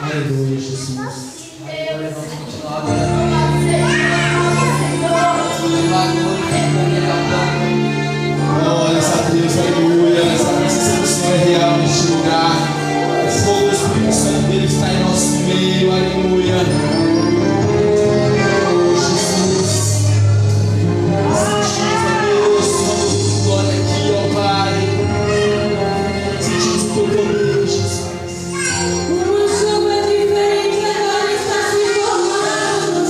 Aleluia, Jesus. Aleluia, vamos continuar adorando. Glórias a Deus, aleluia. Essa presença do Senhor é real neste lugar. O fogo do Espírito Santo dele está em nosso meio, aleluia. Jesus. Sentimos, ó Deus, sua glória aqui, ó Pai. Sentimos o teu poder, Jesus. Uma chuva de vento agora está se formando.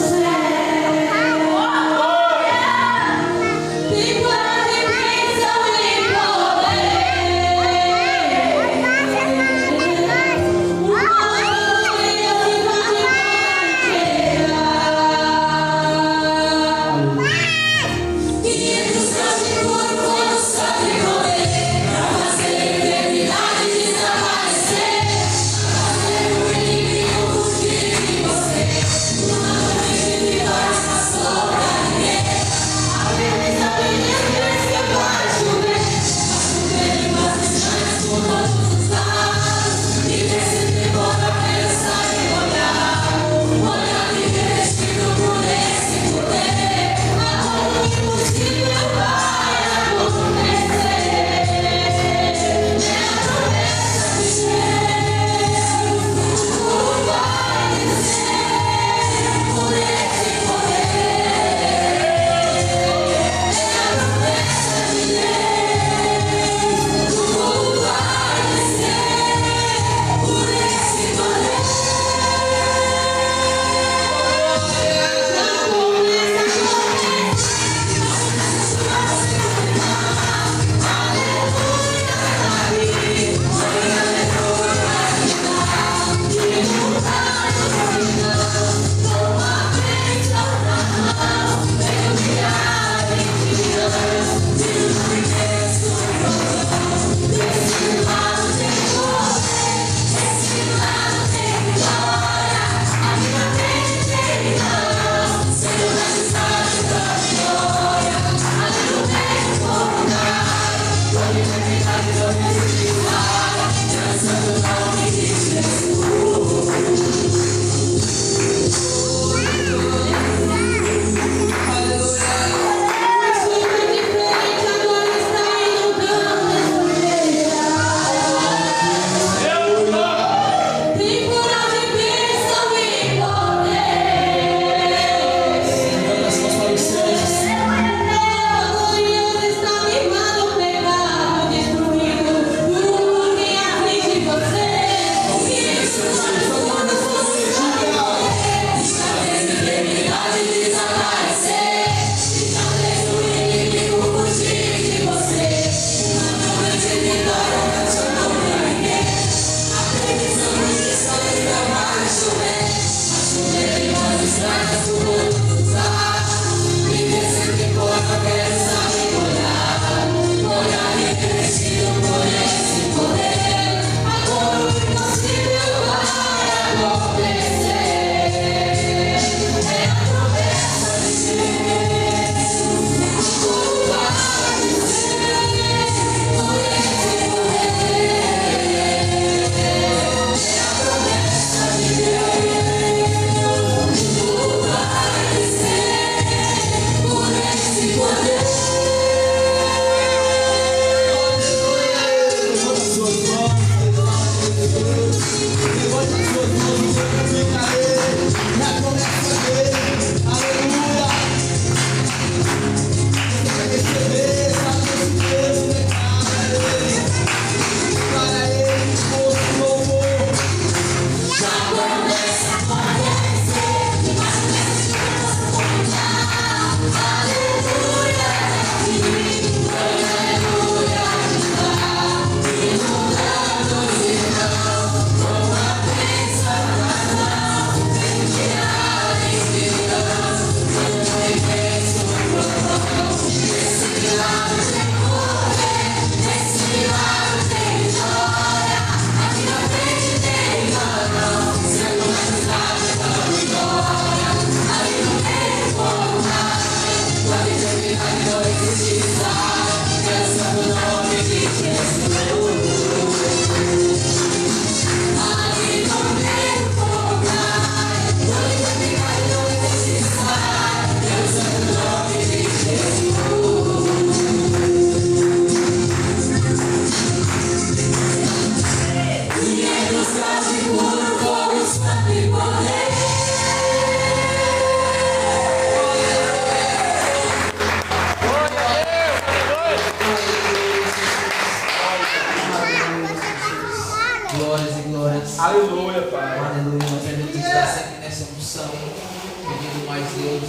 mais Deus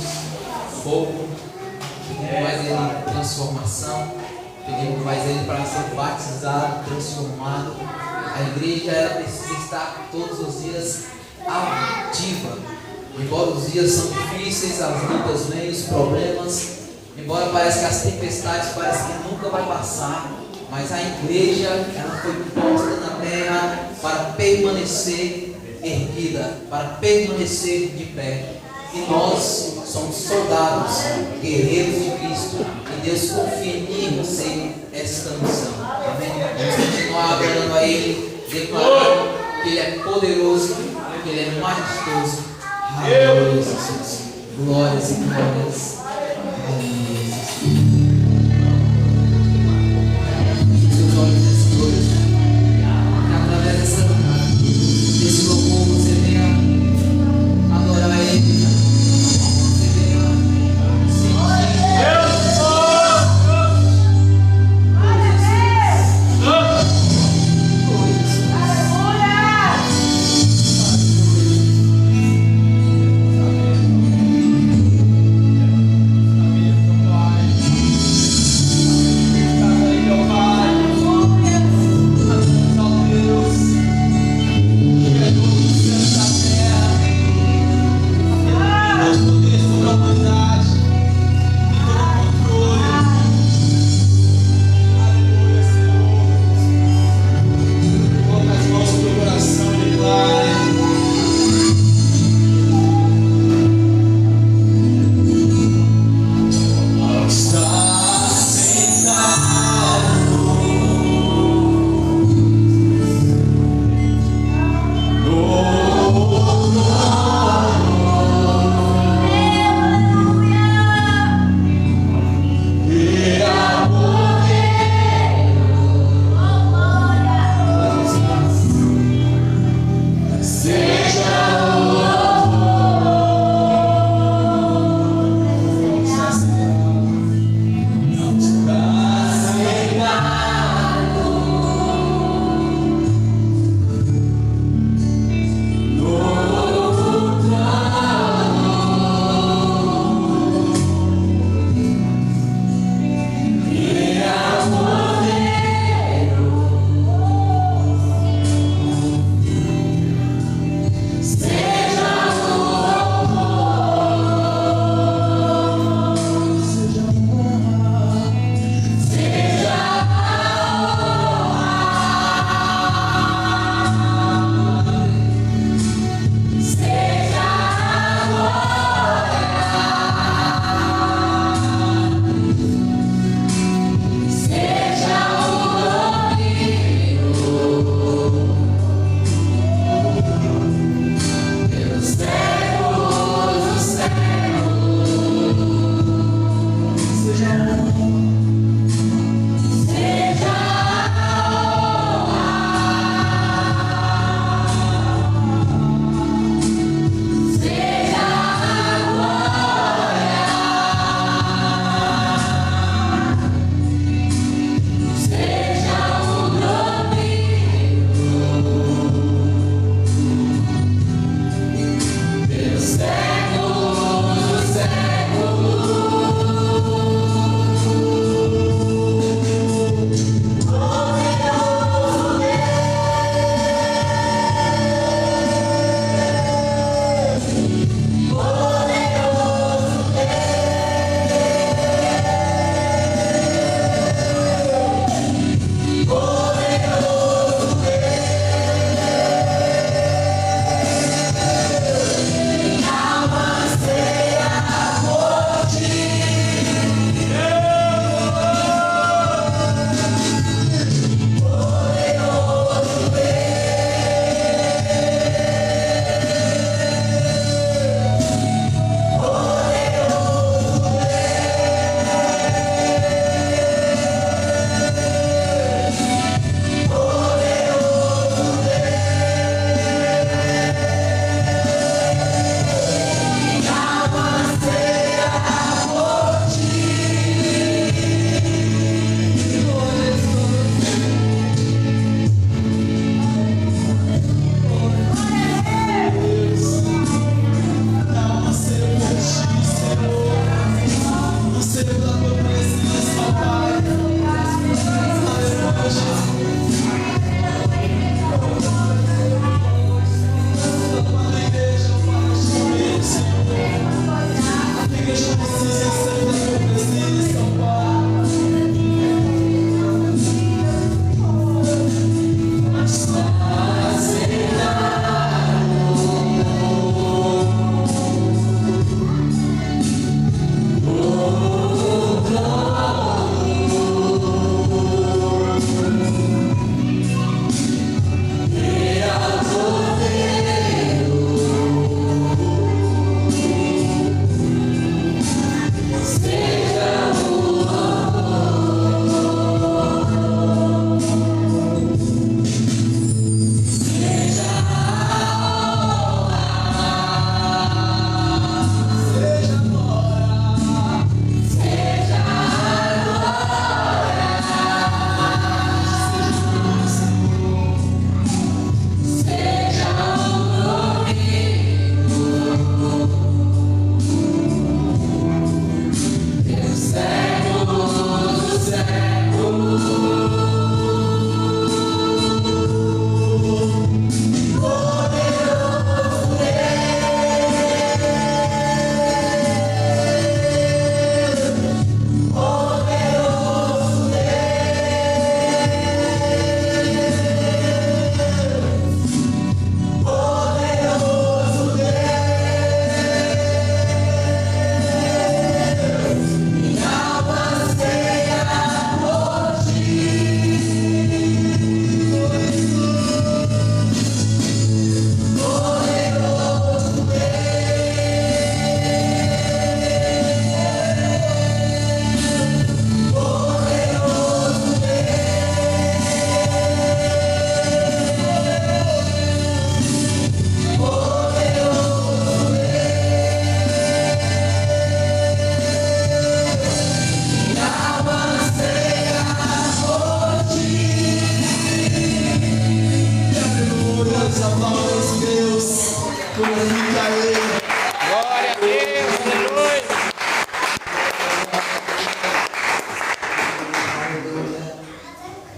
fogo, pedimos mais Ele transformação, pedimos mais Ele para ser batizado, transformado. A igreja ela precisa estar todos os dias ativa. Embora os dias são difíceis, as lutas vêm, os problemas, embora pareça que as tempestades parecem que nunca vai passar, mas a igreja ela foi posta na terra para permanecer erguida, para permanecer de pé. E nós somos soldados, guerreiros de Cristo, e Deus confia em mim e você esta missão. Amém? Vamos continuar adorando a Ele, declarando que Ele é poderoso, que Ele é majestoso. Aleluia, Jesus. Glórias e glórias. Aleluia, Jesus. Seus olhos nessa noite, que através desse louvor você venha adorar Ele, você venha sentir.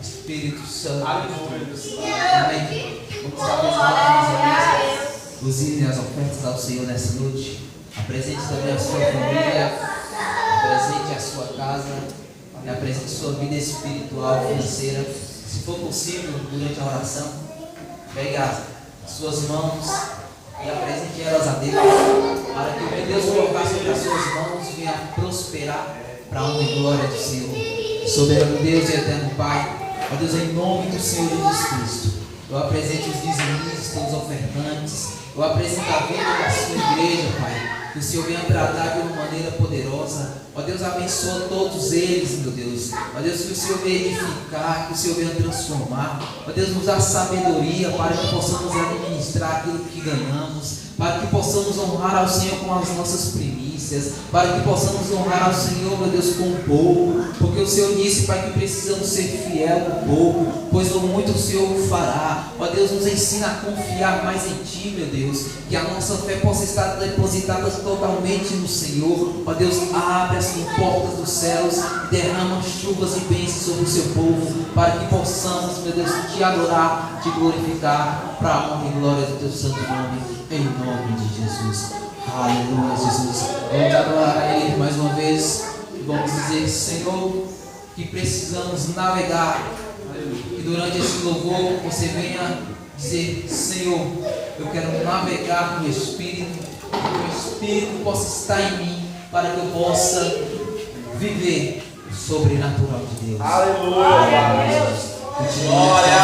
Espírito Santo. Amém. Vamos estar usando as ofertas ao Senhor nessa noite. Apresente também a sua família. Apresente a sua casa. Apresente sua vida espiritual, financeira. Se for possível, durante a oração, pegue as suas mãos e apresente elas a Deus, para que o que Deus colocar sobre as suas mãos venha prosperar para a honra e glória do Senhor. Soberano Deus e eterno Pai, ó Deus, em nome do Senhor Jesus Cristo, eu apresento os dizimistas, os ofertantes, eu apresento a vida da sua igreja, Pai. Que o Senhor venha tratar de uma maneira poderosa. Ó Deus, abençoa todos eles, meu Deus. Ó Deus, que o Senhor venha edificar, que o Senhor venha transformar. Ó Deus, nos dá sabedoria para que possamos administrar aquilo que ganhamos, para que possamos honrar ao Senhor com as nossas primícias, para que possamos honrar ao Senhor, meu Deus, com o pouco, porque o Senhor disse, Pai, que precisamos ser fiel com pouco, pois no muito o Senhor o fará. Ó Deus, nos ensina a confiar mais em Ti, meu Deus, que a nossa fé possa estar depositada totalmente no Senhor. Ó Deus, abre as portas dos céus e derrama chuvas e bênçãos sobre o Seu povo, para que possamos, meu Deus, Te adorar, Te glorificar, para a honra e glória do Teu santo nome, em nome de Jesus. Aleluia, Jesus. Vamos adorar a Ele mais uma vez e vamos dizer, Senhor, que precisamos navegar. E durante esse louvor você venha dizer, Senhor, eu quero navegar no Espírito, que o Espírito possa estar em mim, para que eu possa viver o sobrenatural de Deus. Aleluia. Glória.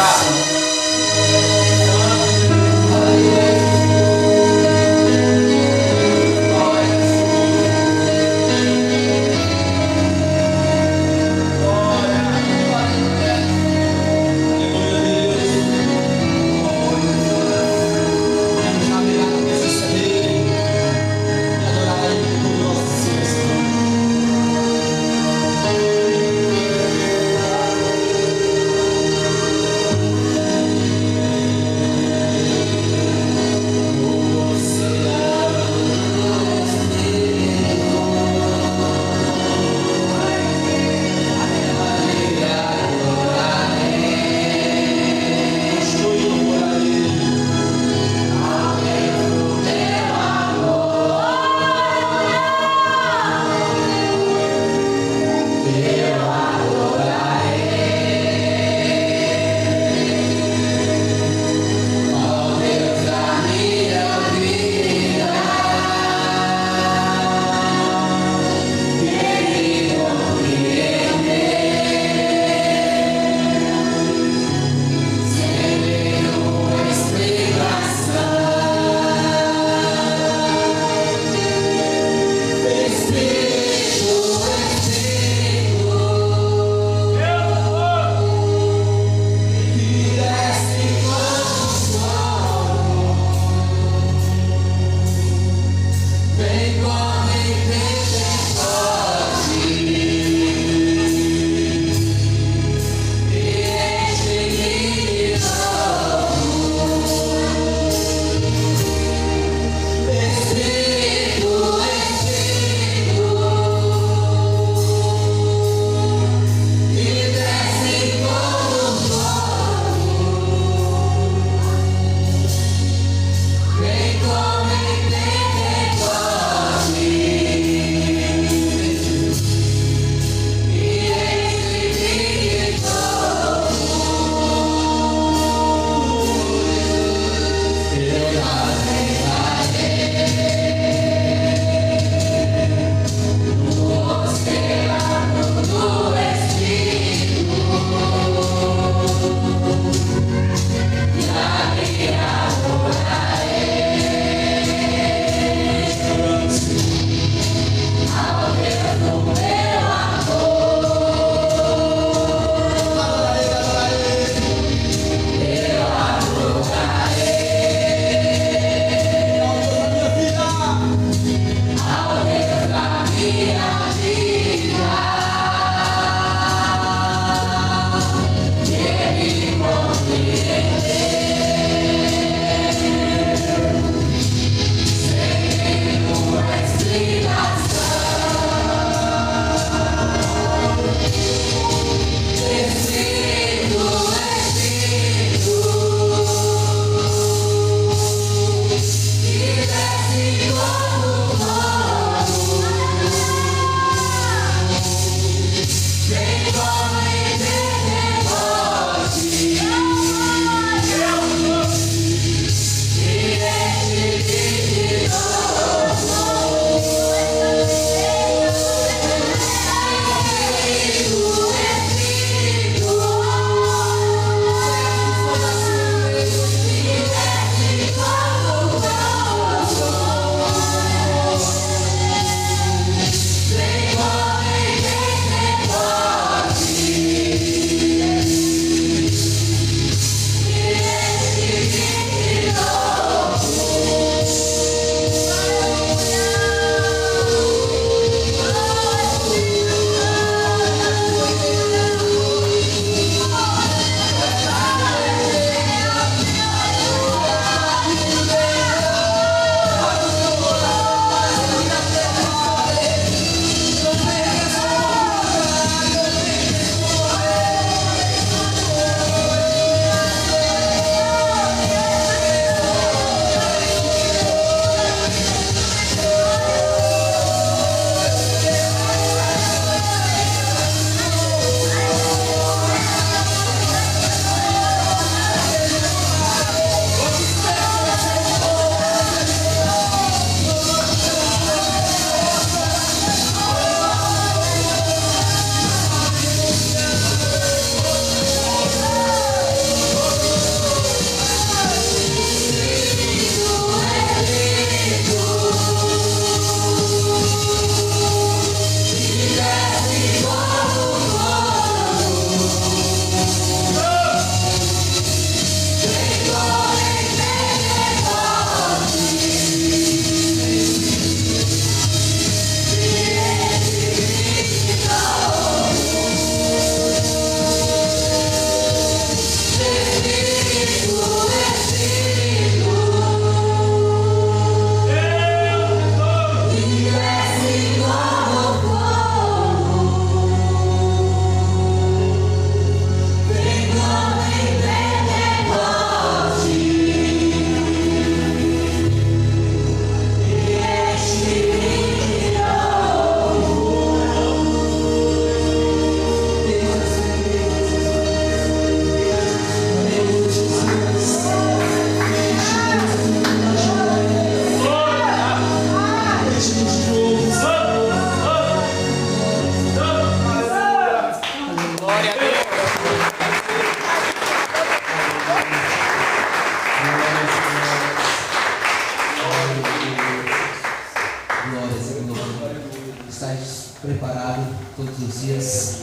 estar preparado todos os dias.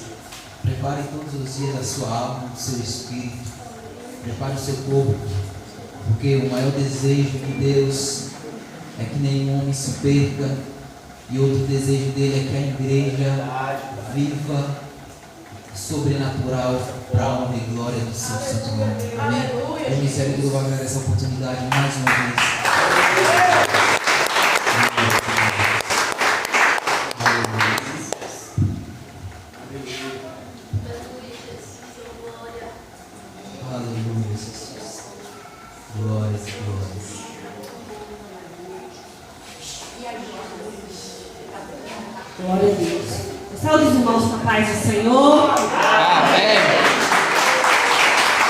Prepare todos os dias a sua alma, o seu espírito. Prepare o seu corpo, porque o maior desejo de Deus é que nenhum homem se perca, e outro desejo dele é que a igreja viva sobrenatural para a honra e glória do seu santo nome. Amém? O Ministério do Louvor agradece a oportunidade mais uma vez. Aleluia, Jesus. Glórias, glórias. Glória a Deus. Saúde os irmãos com a paz do Senhor. Amém.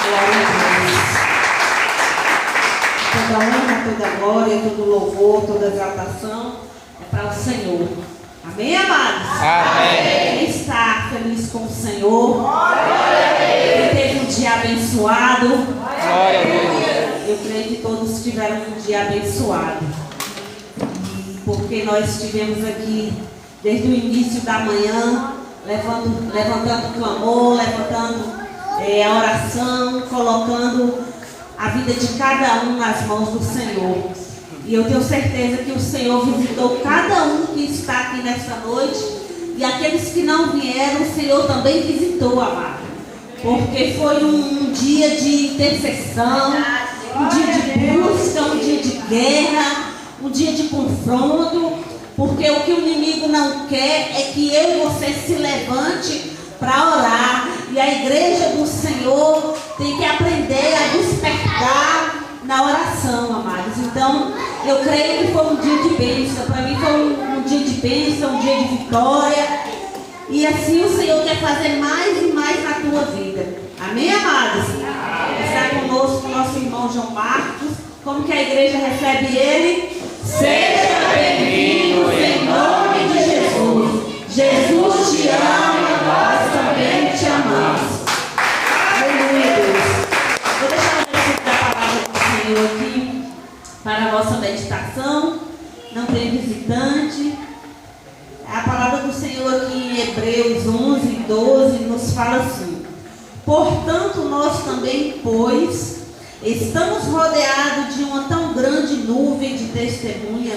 Glória a Deus. Toda honra, toda glória, todo louvor, toda exaltação é para o Senhor. Amém, amados? Amém. Quem está feliz com o Senhor? Quem teve um dia abençoado? Glória a Deus. Eu creio que todos tiveram um dia abençoado. Porque nós estivemos aqui desde o início da manhã, levantando o clamor, levantando a oração, colocando a vida de cada um nas mãos do Senhor. E eu tenho certeza que o Senhor visitou cada um que está aqui nesta noite, e aqueles que não vieram, o Senhor também visitou, amado. Porque foi um dia de intercessão, um dia de busca, um dia de guerra, um dia de confronto. Porque o que o inimigo não quer é que eu e você se levante para orar. E a igreja do Senhor tem que aprender a despertar na oração, amados. Então, eu creio que foi um dia de bênção. Para mim foi um dia de bênção, um dia de vitória. E assim o Senhor quer fazer mais e mais na tua vida. Amém, amados? Está conosco o nosso irmão João Marcos. Como que a igreja recebe ele? Seja bem-vindo em nome de Jesus. Jesus te ama e nós também te amamos. Aleluia, Deus. Vou deixar o versículo da palavra do Senhor aqui para a nossa meditação. Não tem visitante. A palavra do Senhor aqui em Hebreus 11, 12 nos fala assim: portanto, nós também, pois, estamos rodeados de uma tão grande nuvem de testemunha.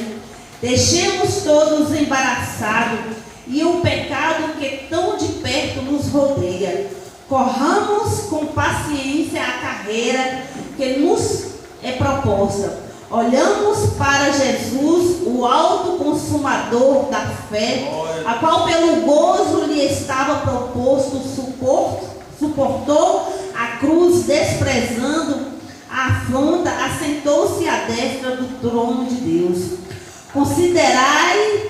Deixemos todos embaraçados e o pecado que tão de perto nos rodeia. Corramos com paciência a carreira que nos é proposta. Olhamos para Jesus, o alto consumador da fé, a qual pelo gozo lhe estava proposto, suportou a cruz, desprezando a afronta, assentou-se à destra do trono de Deus. Considerai,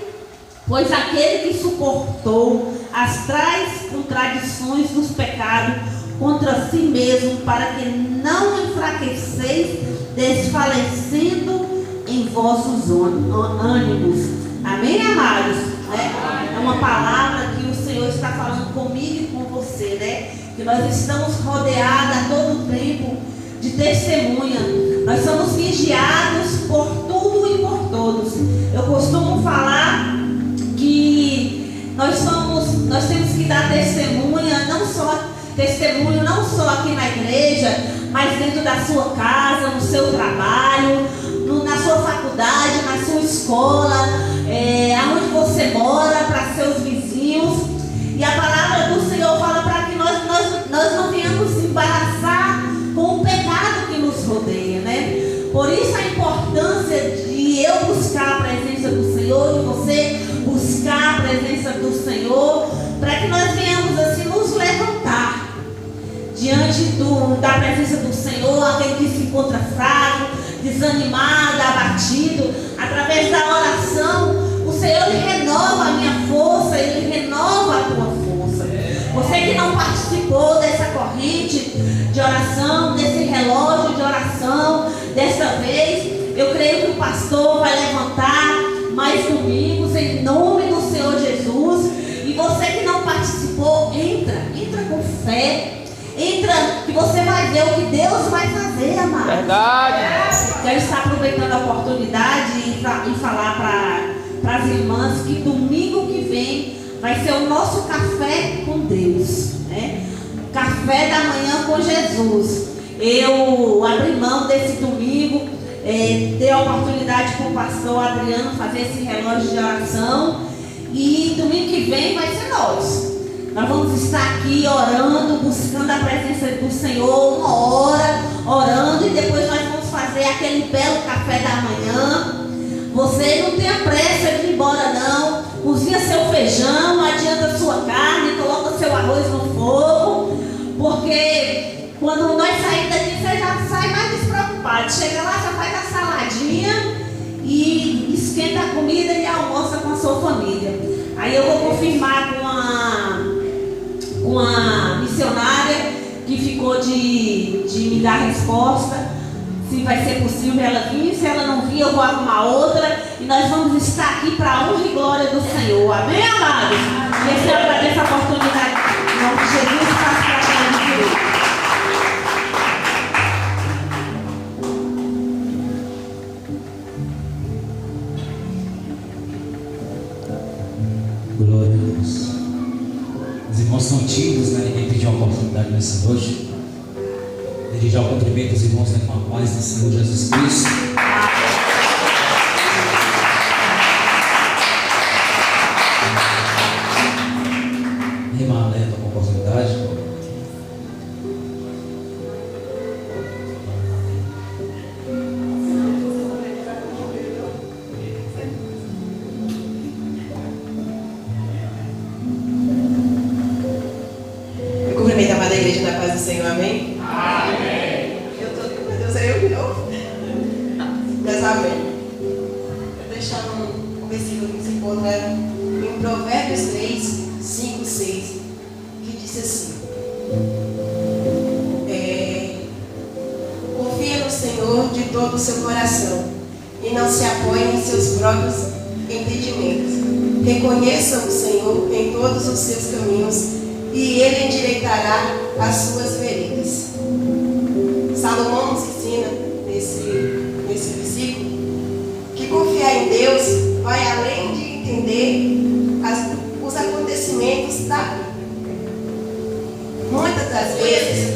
pois, aquele que suportou as tais contradições dos pecados contra si mesmo, para que não enfraqueceis, desfalecendo em vossos ânimos. Amém, amados? É uma palavra que o Senhor está falando comigo e com você, né? Que nós estamos rodeados a todo tempo de testemunha. Nós somos vigiados por tudo e por todos. Eu costumo falar que nós temos que dar testemunha, não só aqui na igreja, mas dentro da sua casa, no seu trabalho, na sua faculdade, na sua escola, aonde você mora, para seus vizinhos. E a palavra do Senhor fala para que nós não venhamos embaraçar com o pecado que nos rodeia, né? Por isso a importância de eu buscar a presença do Senhor, de você buscar a presença do Senhor, para que nós venhamos assim nos levantar diante da presença do Senhor, aquele que se encontra fraco, desanimado, abatido. Através da oração, o Senhor ele renova a minha força, ele renova a tua força. Você que não participou dessa corrente de oração, desse relógio de oração, desta vez, eu creio que o pastor vai levantar mais domingos em nome do Senhor Jesus. E você que não participou, entra com fé. Entra, que você vai ver o que Deus vai fazer, amado. Verdade. Quero estar aproveitando a oportunidade e falar para as irmãs que domingo que vem vai ser o nosso café com Deus, né? Café da manhã com Jesus. Eu abri mão desse domingo, dei a oportunidade para o pastor Adriano fazer esse relógio de oração. E domingo que vem vai ser nós. Nós vamos estar aqui orando, buscando a presença do Senhor, 1 hora, orando, e depois nós vamos fazer aquele belo café da manhã. Você não tenha pressa de ir embora não. Cozinha seu feijão, adianta sua carne, coloca seu arroz no fogo, porque quando nós saímos daqui, você já sai mais despreocupado. Chega lá, já faz a saladinha e esquenta a comida e almoça com a sua família. Aí eu vou confirmar com a missionária que ficou de me dar a resposta, se vai ser possível ela vir. Se ela não vir, eu vou arrumar outra e nós vamos estar aqui para a honra e glória do Senhor. Amém, amados? E eu agradeço a oportunidade em nome de Jesus, faço para a glória de Deus. Glória a Deus. Os irmãos são tímidos, né? Ninguém pediu a oportunidade nessa noite. Dirigir ao cumprimento os irmãos, né? Com a paz do Senhor Jesus Cristo. Irmã Léa, com a oportunidade. Cumprimento a amada igreja da paz do Senhor, amém? Amém. Eu estou aqui, meu Deus, é eu de novo. Mas amém. Eu vou deixar um versículo que se encontra em Provérbios 3, 5, 6, que diz assim: confia no Senhor de todo o seu coração e não se apoie em seus próprios entendimentos. Reconheça o Senhor em todos os seus caminhos e Ele endireitará as suas veredas. Salomão nos ensina nesse versículo que confiar em Deus vai além de entender os acontecimentos da vida. Muitas das vezes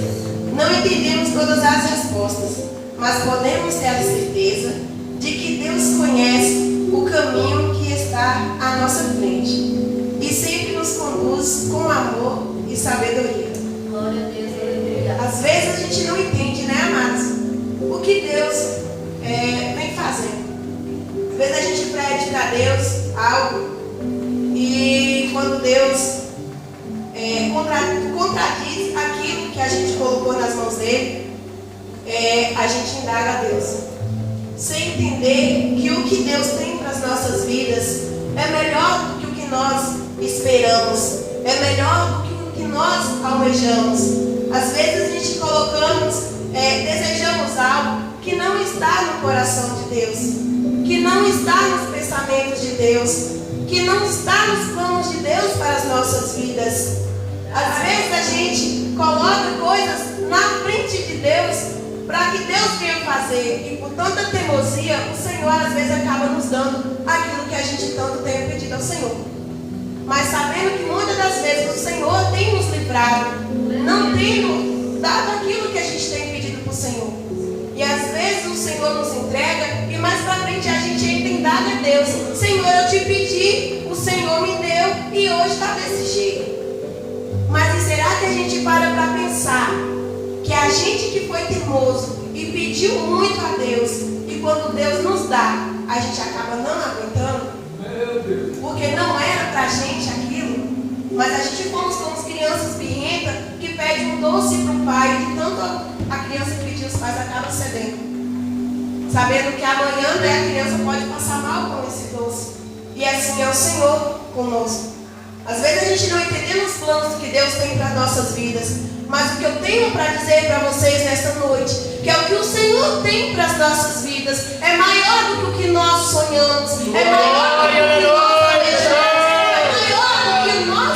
não entendemos todas as respostas, mas podemos ter a certeza de que Deus conhece o caminho que está à nossa frente e sempre nos conduz com amor e sabedoria. Glória a Deus, aleluia. Às vezes a gente não entende, né, amados, o que Deus vem fazendo. Às vezes a gente pede para Deus algo e quando Deus contradiz aquilo que a gente colocou nas mãos dele, a gente indaga a Deus, sem entender que o que Deus tem para as nossas vidas é melhor do que o que nós esperamos, é melhor do que o que nós almejamos. Às vezes a gente desejamos algo que não está no coração de Deus, que não está nos pensamentos de Deus, que não está nos planos de Deus para as nossas vidas. Às vezes a gente coloca coisas na frente de Deus para que Deus venha fazer, e por tanta teimosia o Senhor às vezes acaba nos dando aquilo que a gente tanto tem pedido ao Senhor. Mas sabendo que muitas das vezes o Senhor tem nos livrado, não tendo dado aquilo que a gente tem pedido para o Senhor. E às vezes o Senhor nos entrega e mais para frente a gente ainda tem dado a Deus: Senhor, eu te pedi, o Senhor me deu e hoje está desse jeito. Mas e será que a gente para pensar que a gente que foi teimoso e pediu muito a Deus, e quando Deus nos dá, a gente acaba não aguentando? Porque não era pra gente aquilo, mas a gente fomos como crianças birrentas que pedem um doce para o pai, e de tanto a criança pedir, os pais acabam cedendo, sabendo que amanhã, né, a criança pode passar mal com esse doce. E assim é o Senhor conosco. Às vezes a gente não entende os planos que Deus tem para as nossas vidas, mas o que eu tenho para dizer para vocês nesta noite, que é o que o Senhor tem para as nossas vidas, é maior do que o que nós sonhamos, é maior do que o que nós almejamos, é maior do que nós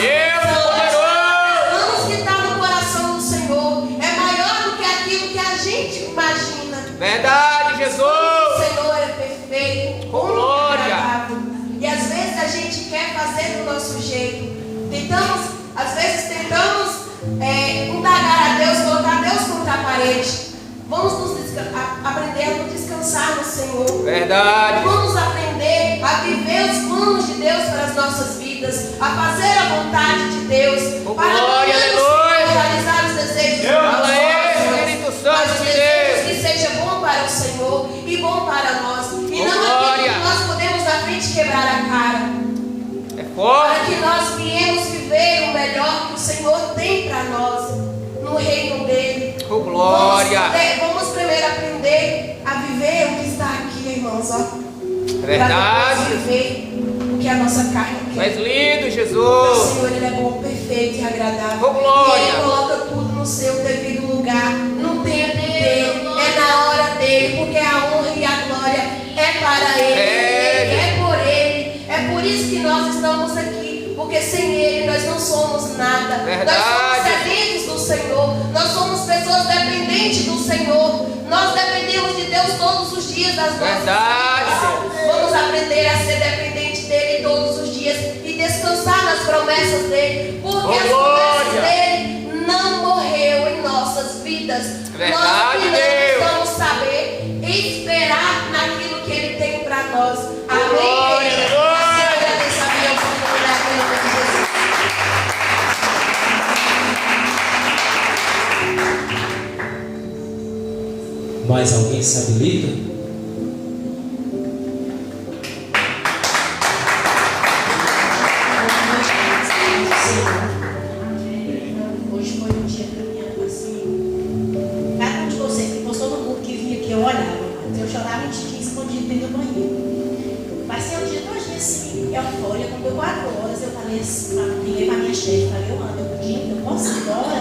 pensamos que está no coração do Senhor, é maior do que aquilo que a gente imagina. Verdade, Jesus! O Senhor é perfeito, Glória! E às nosso jeito. Às vezes tentamos indagar a Deus, colocar Deus contra a parede. Vamos aprender a nos descansar no Senhor. Verdade. Vamos aprender a viver os planos de Deus para as nossas vidas, a fazer a vontade de Deus, para glória, aleluia, realizar os desejos do nosso Fala aí, Espírito Santo de Deus, que seja bom para o Senhor e bom para nós. E não glória. aquilo que nós podemos na frente quebrar a cara. É forte. Para que nós viemos viver o melhor que o Senhor tem para nós no reino dele. Oh, glória. Vamos primeiro aprender a viver o que está aqui, irmãos. Verdade. Para depois viver o que a nossa carne quer. Mas lindo, O Jesus. Senhor, ele é bom, perfeito e agradável. Oh, glória. E ele coloca tudo no seu devido lugar, no tempo dele, é na hora dele, porque a honra e a glória é para ele, é por ele. É por isso que nós estamos aqui, porque sem ele nós não somos nada. Verdade. Nós somos dependentes do Senhor, nós somos pessoas dependentes do Senhor. Nós dependemos de Deus todos os dias das nossas vidas. Vamos aprender a ser dependente dele todos os dias e descansar nas promessas dele, porque as promessas dele não morreu em nossas vidas. Nós precisamos saber e esperar naquilo que ele tem para nós. Amém, igreja? Assim eu agradeço a minha oportunidade em nome de Jesus. Mais alguém se habilita? Hoje foi um dia para mim assim. Cada um de vocês que postou no grupo que vinha aqui, eu olhava. Eu chorava um tiquinho escondido dentro do banheiro. Passei o dia todo assim, eufória. Quando deu 4 horas, eu falei assim, liguei para minha chefe, falei, eu posso ir embora?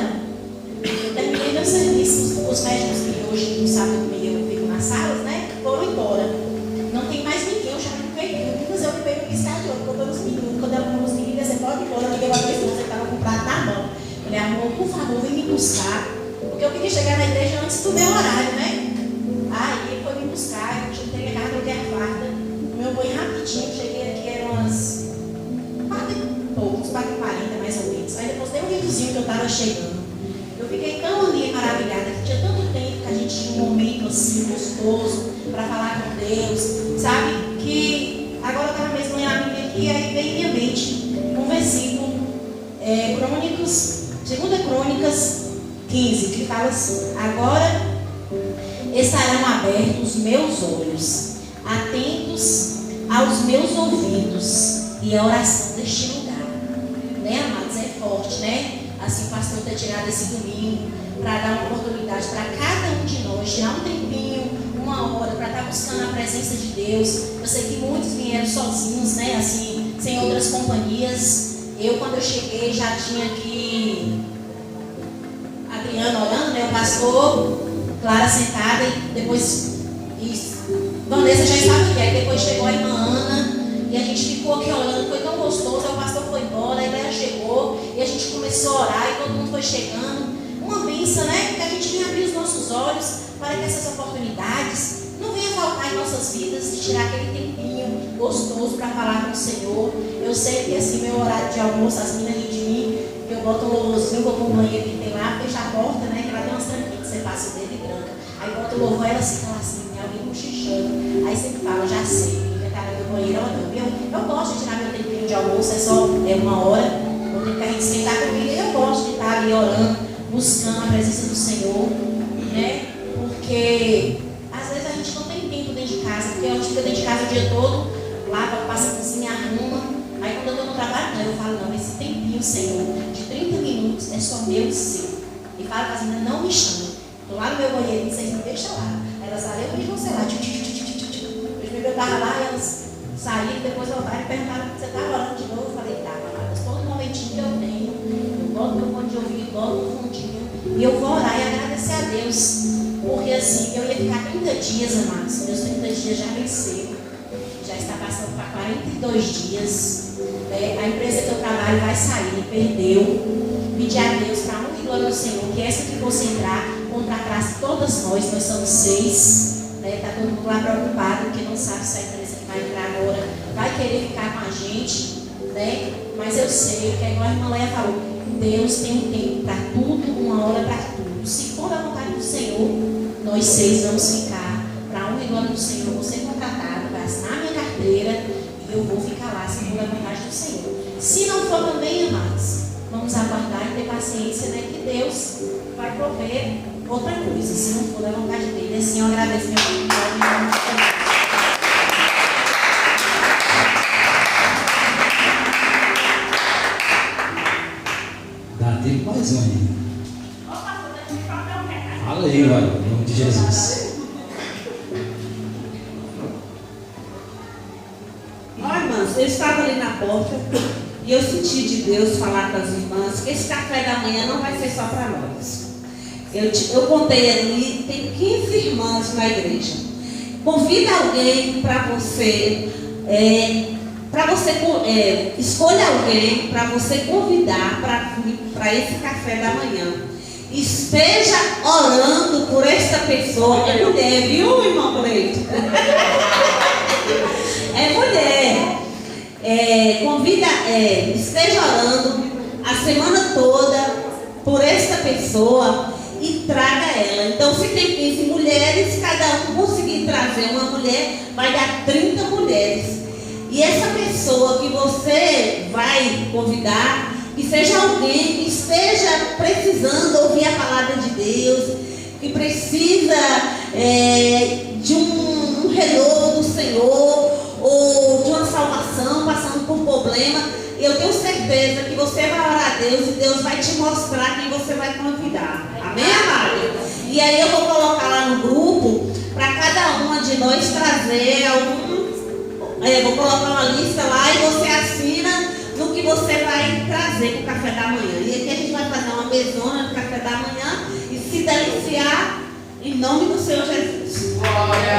Eu terminei meu serviço. Os médicos que hoje no sábado domingo eu fico nas salas, né? Foram embora. Não tem mais ninguém, eu já não peguei. Eu peguei no piscador, contando os meninos. Quando ela falou os meninos, você pode ir embora. Eu liguei para a pessoa, você estava com o prato na mão. Eu falei, amor, por favor, vem me buscar. Porque eu queria chegar na igreja antes do meu horário, né? Aí ele foi me buscar, eu entreguei a carta, troquei a farda. No meu banho rapidinho, cheguei aqui, eram umas 4 e poucos, 4h40 mais ou menos. Aí depois dei um videozinho que eu estava chegando. Eu fiquei tão maravilhada que tinha tanto tempo que a gente tinha um momento assim gostoso para falar com Deus, sabe? Que agora eu estava mesmo lendo a Bíblia aqui e aí veio em minha mente um versículo, 2 Crônicas 15, que fala assim: agora estarão abertos meus olhos, atentos aos meus ouvidos e a oração deste lugar. Né, amados? É forte, né? Assim o pastor ter tirado esse domingo para dar uma oportunidade para cada um de nós, tirar um tempinho, uma hora, para estar buscando a presença de Deus. Eu sei que muitos vieram sozinhos, né? Assim, sem outras companhias. Eu, quando eu cheguei, já tinha aqui Adriano orando, né? O pastor, Clara sentada, e depois Vanessa já estava aqui. Aí depois chegou a irmã Ana. E a gente ficou aqui orando, foi tão gostoso. Aí o pastor foi embora, a ideia chegou, e a gente começou a orar, e todo mundo foi chegando. Uma bênção, né? Porque a gente vem abrir os nossos olhos para que essas oportunidades não venham faltar em nossas vidas, de tirar aquele tempinho gostoso para falar com o Senhor. Eu sei que assim, meu horário de almoço, as meninas riem de mim, que eu boto um louvorzinho, vou para o banheiro que tem lá, fecha a porta, né? Que ela tem umas tranquinhas, você passa o dedo e tranca. Aí bota o louvor, ela assim, fala assim, alguém cochichando. Aí sempre fala, já sei. Banheiro, eu gosto de tirar meu tempinho de almoço, é só 1 hora, o tempo que a gente sentar comigo, eu gosto de estar ali orando, buscando a presença do Senhor, né? Porque às vezes a gente não tem tempo dentro de casa, porque a gente fica dentro de casa o dia todo, lava, passa a cozinha, arruma, aí quando eu estou no trabalho, eu falo, não, esse tempinho, Senhor, de 30 minutos é só meu e seu. E falo para as meninas, não me chamem, estou lá no meu banheiro, vocês não deixam lá. Elas falam, eu vejo você lá, eu estava lá e elas saí, depois voltaram e perguntaram se você estava orando de novo. Eu falei, estava, mas todo momentinho que eu tenho, eu boto meu fone de ouvido, boto no fundinho, e eu vou orar e agradecer a Deus, porque assim, eu ia ficar 30 dias, amados, meus 30 dias já venceu, já está passando para 42 dias, a empresa que eu trabalho vai sair, perdeu, pedir a Deus para honra e glória ao Senhor, que essa que você entrar, contratasse todas nós somos 6, está todo mundo lá preocupado, porque não sabe se a empresa que vai entrar agora vai querer ficar com a gente. né? Mas eu sei que a irmã Leia falou, Deus tem um tempo para tudo, uma hora para tudo. Se for a vontade do Senhor, nós 6 vamos ficar para a honra e glória do Senhor. Eu vou ser contratado, vai assinar minha carteira e eu vou ficar lá se for a vontade do Senhor. Se não for também, amados, vamos aguardar e ter paciência, né? Que Deus vai prover outra coisa, se não for da vontade dele. Assim eu agradeço minha oportunidade. Teve mais um aí. Fala aí, vai, em nome de Jesus. Ó, irmãs, eu estava ali na porta e eu senti de Deus falar com as irmãs que esse café da manhã não vai ser só para nós. Eu contei ali, tem 15 irmãs na igreja. Convida alguém para você. Escolha alguém para você convidar para vir para esse café da manhã. Esteja orando por esta pessoa. É mulher, viu, irmão Cleito? É mulher. Esteja orando a semana toda por esta pessoa e traga ela. Então, se tem 15 mulheres, cada um conseguir trazer uma mulher, vai dar 30 mulheres. E essa pessoa que você vai convidar, que seja alguém que esteja precisando ouvir a palavra de Deus, que precisa de um renovo do Senhor, ou de uma salvação, passando por problema, eu tenho certeza que você vai orar a Deus e Deus vai te mostrar quem você vai convidar. Amém, amado? E aí eu vou colocar lá no grupo, para cada uma de nós trazer algum. Vou colocar uma lista lá e você assina no que você vai trazer para o café da manhã. E aqui a gente vai fazer uma mesona no café da manhã e se deliciar em nome do Senhor Jesus. Glória.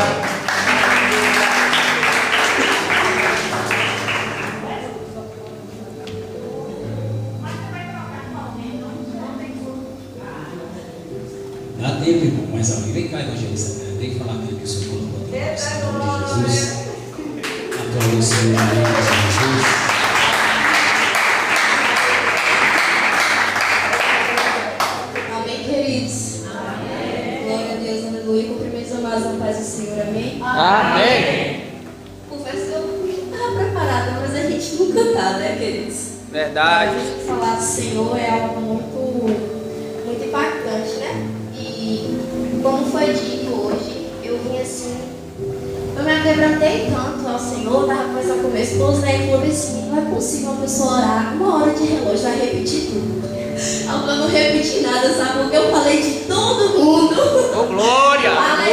Dá tempo, irmão, mas alguém vem cá, evangelista. Tem que falar aquilo que o Senhor colocou aqui. Em nome de Jesus. Adoro o Senhor, em nome de Jesus. Amém, queridos. Amém. Glória a Deus, aleluia. Cumprimentos amados na paz do Senhor, amém? Amém. Confesso que eu não estava preparada, mas a gente nunca está, né, queridos? Verdade. Falar do Senhor é algo muito impactante, né? E como foi dito hoje, eu vim assim, eu me quebrantei tanto ao Senhor, estava conversando com meu esposo, né? E falou assim, não é possível uma pessoa orar 1 hora de relógio, vai repetir tudo. Eu não repeti nada, sabe? Porque eu falei de todo mundo. Oh, glória! Falei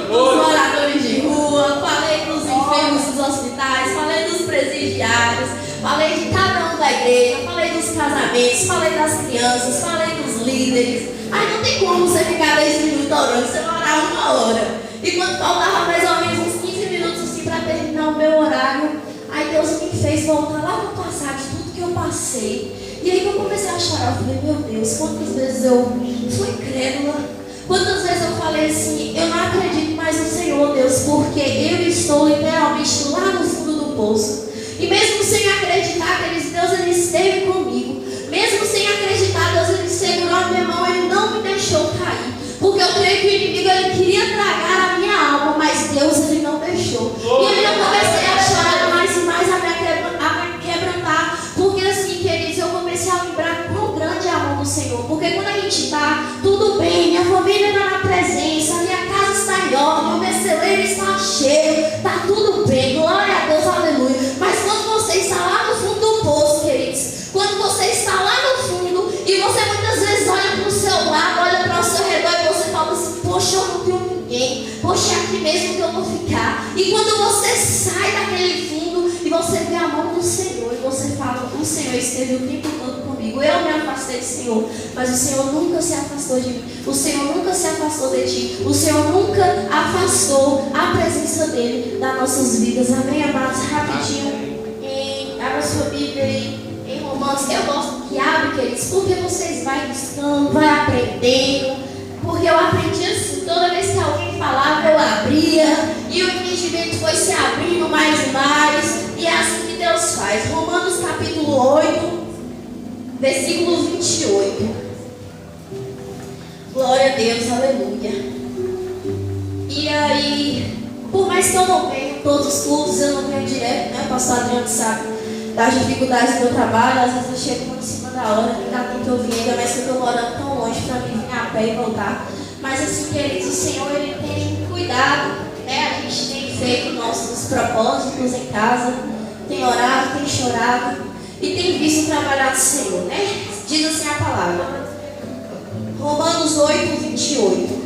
dos moradores de rua, falei dos enfermos dos hospitais, falei dos presidiários, falei de cada um da igreja, falei dos casamentos, falei das crianças, falei dos líderes. Aí não tem como você ficar 10 minutos orando, você vai orar 1 hora. E quando faltava mais ou menos uns 15 minutos assim para terminar o meu horário, aí Deus me fez voltar lá no passado de tudo que eu passei. E aí que eu comecei a chorar, eu falei, meu Deus, quantas vezes eu fui crédula, quantas vezes eu falei assim, eu não acredito mais no Senhor, Deus, porque eu estou literalmente lá no fundo do poço. E mesmo sem acreditar, Deus ele esteve comigo. Mesmo sem acreditar, Deus ele segurou a minha mão, ele não me deixou cair. Porque eu creio que o inimigo ele queria tragar a minha alma, mas Deus ele não deixou. E aí eu comecei a chorar mais e mais, a me quebrantar. Porque assim, queridos, eu comecei a lembrar quão grande é a mão do Senhor. Porque quando a gente está tudo bem, minha família está na presença, minha casa está em ordem, o meu celeiro está cheio, está tudo bem, glória a Deus, aleluia. Mas quando você está lá no fundo do poço, queridos, quando você está lá no fundo e você muitas vezes olha para o seu lado, olha para o seu redor e você fala assim, poxa, eu não tenho ninguém, poxa, é aqui mesmo que eu vou ficar. E quando você sai daquele fundo e você vê a mão do Senhor e você fala, o Senhor esteve o tempo todo comigo, eu me afastei do Senhor, mas o Senhor nunca se afastou de mim, o Senhor nunca se afastou de ti, o Senhor nunca afastou a presença dele das nossas vidas. Amém, amados? Rapidinho, abra sua Bíblia aí. Eu gosto que abre, queridos, porque vocês vão buscando, vai aprendendo. Porque eu aprendi assim, toda vez que alguém falava, eu abria. E o entendimento foi se abrindo mais e mais. E é assim que Deus faz. faz. Romanos capítulo 8, versículo 28. Glória a Deus, aleluia. E aí, por mais que eu não venha em todos os cultos, eu não venho direto, né? O pastor Adriano sabe das dificuldades do meu trabalho. Às vezes eu chego muito em cima da hora, nem dá tempo de ouvir ainda, mas que eu estou morando tão longe para mim vir a pé e voltar. Mas assim, queridos, o Senhor, Ele tem cuidado, né? A gente tem feito nossos propósitos em casa, tem orado, tem chorado e tem visto trabalhar do Senhor, né? Diz assim a palavra. Romanos 8, 28.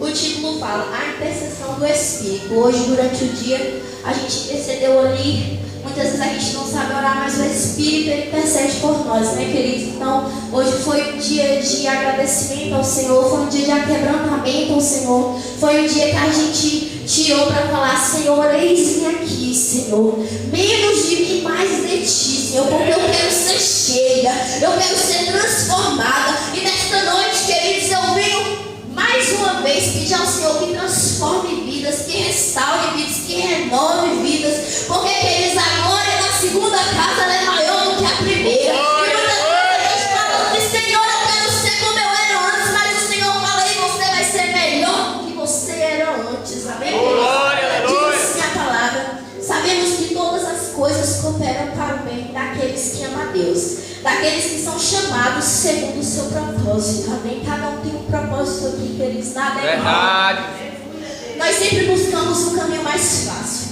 O título fala, a intercessão do Espírito. Hoje, durante o dia, a gente intercedeu ali. Muitas vezes a gente não sabe orar, mas o Espírito, ele intercede por nós, né, queridos? Então, hoje foi um dia de agradecimento ao Senhor, foi um dia de aquebrantamento ao Senhor. Foi um dia que a gente tirou para falar, Senhor, eis-me aqui, Senhor. Menos de mim, mais de ti, Senhor, porque eu quero ser cheia, eu quero ser transformada. E nesta noite, queridos, eu venho mais uma vez pedir ao Senhor que transforme vidas, que restaure vidas, que renove vidas, porque, queridos, a glória da segunda casa ela é maior do que a primeira. E muitas vezes a gente fala assim, Senhor, eu quero ser como eu era antes, mas o Senhor fala, e você vai ser melhor do que você era antes. Amém? Diz assim a palavra. Sabemos que todas as coisas cooperam para o bem daqueles que amam a Deus, daqueles que são chamados segundo o seu propósito. Amém? Cada um tem um propósito aqui, queridos. Nada é Verdade. Nós sempre buscamos um caminho mais fácil.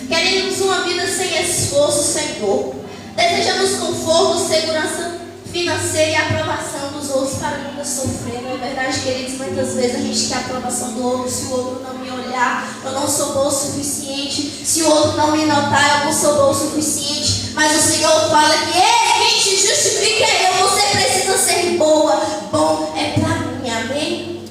Queremos uma vida sem esforço, sem dor. Desejamos conforto, segurança financeira e aprovação dos outros para nunca sofrer. Não é verdade, queridos? Muitas vezes a gente quer a aprovação do outro. Se o outro não me olhar, eu não sou boa o suficiente. Se o outro não me notar, eu não sou boa o suficiente. Mas o Senhor fala que quem te justifica é eu. Você precisa ser boa. Bom é para mim. Amém?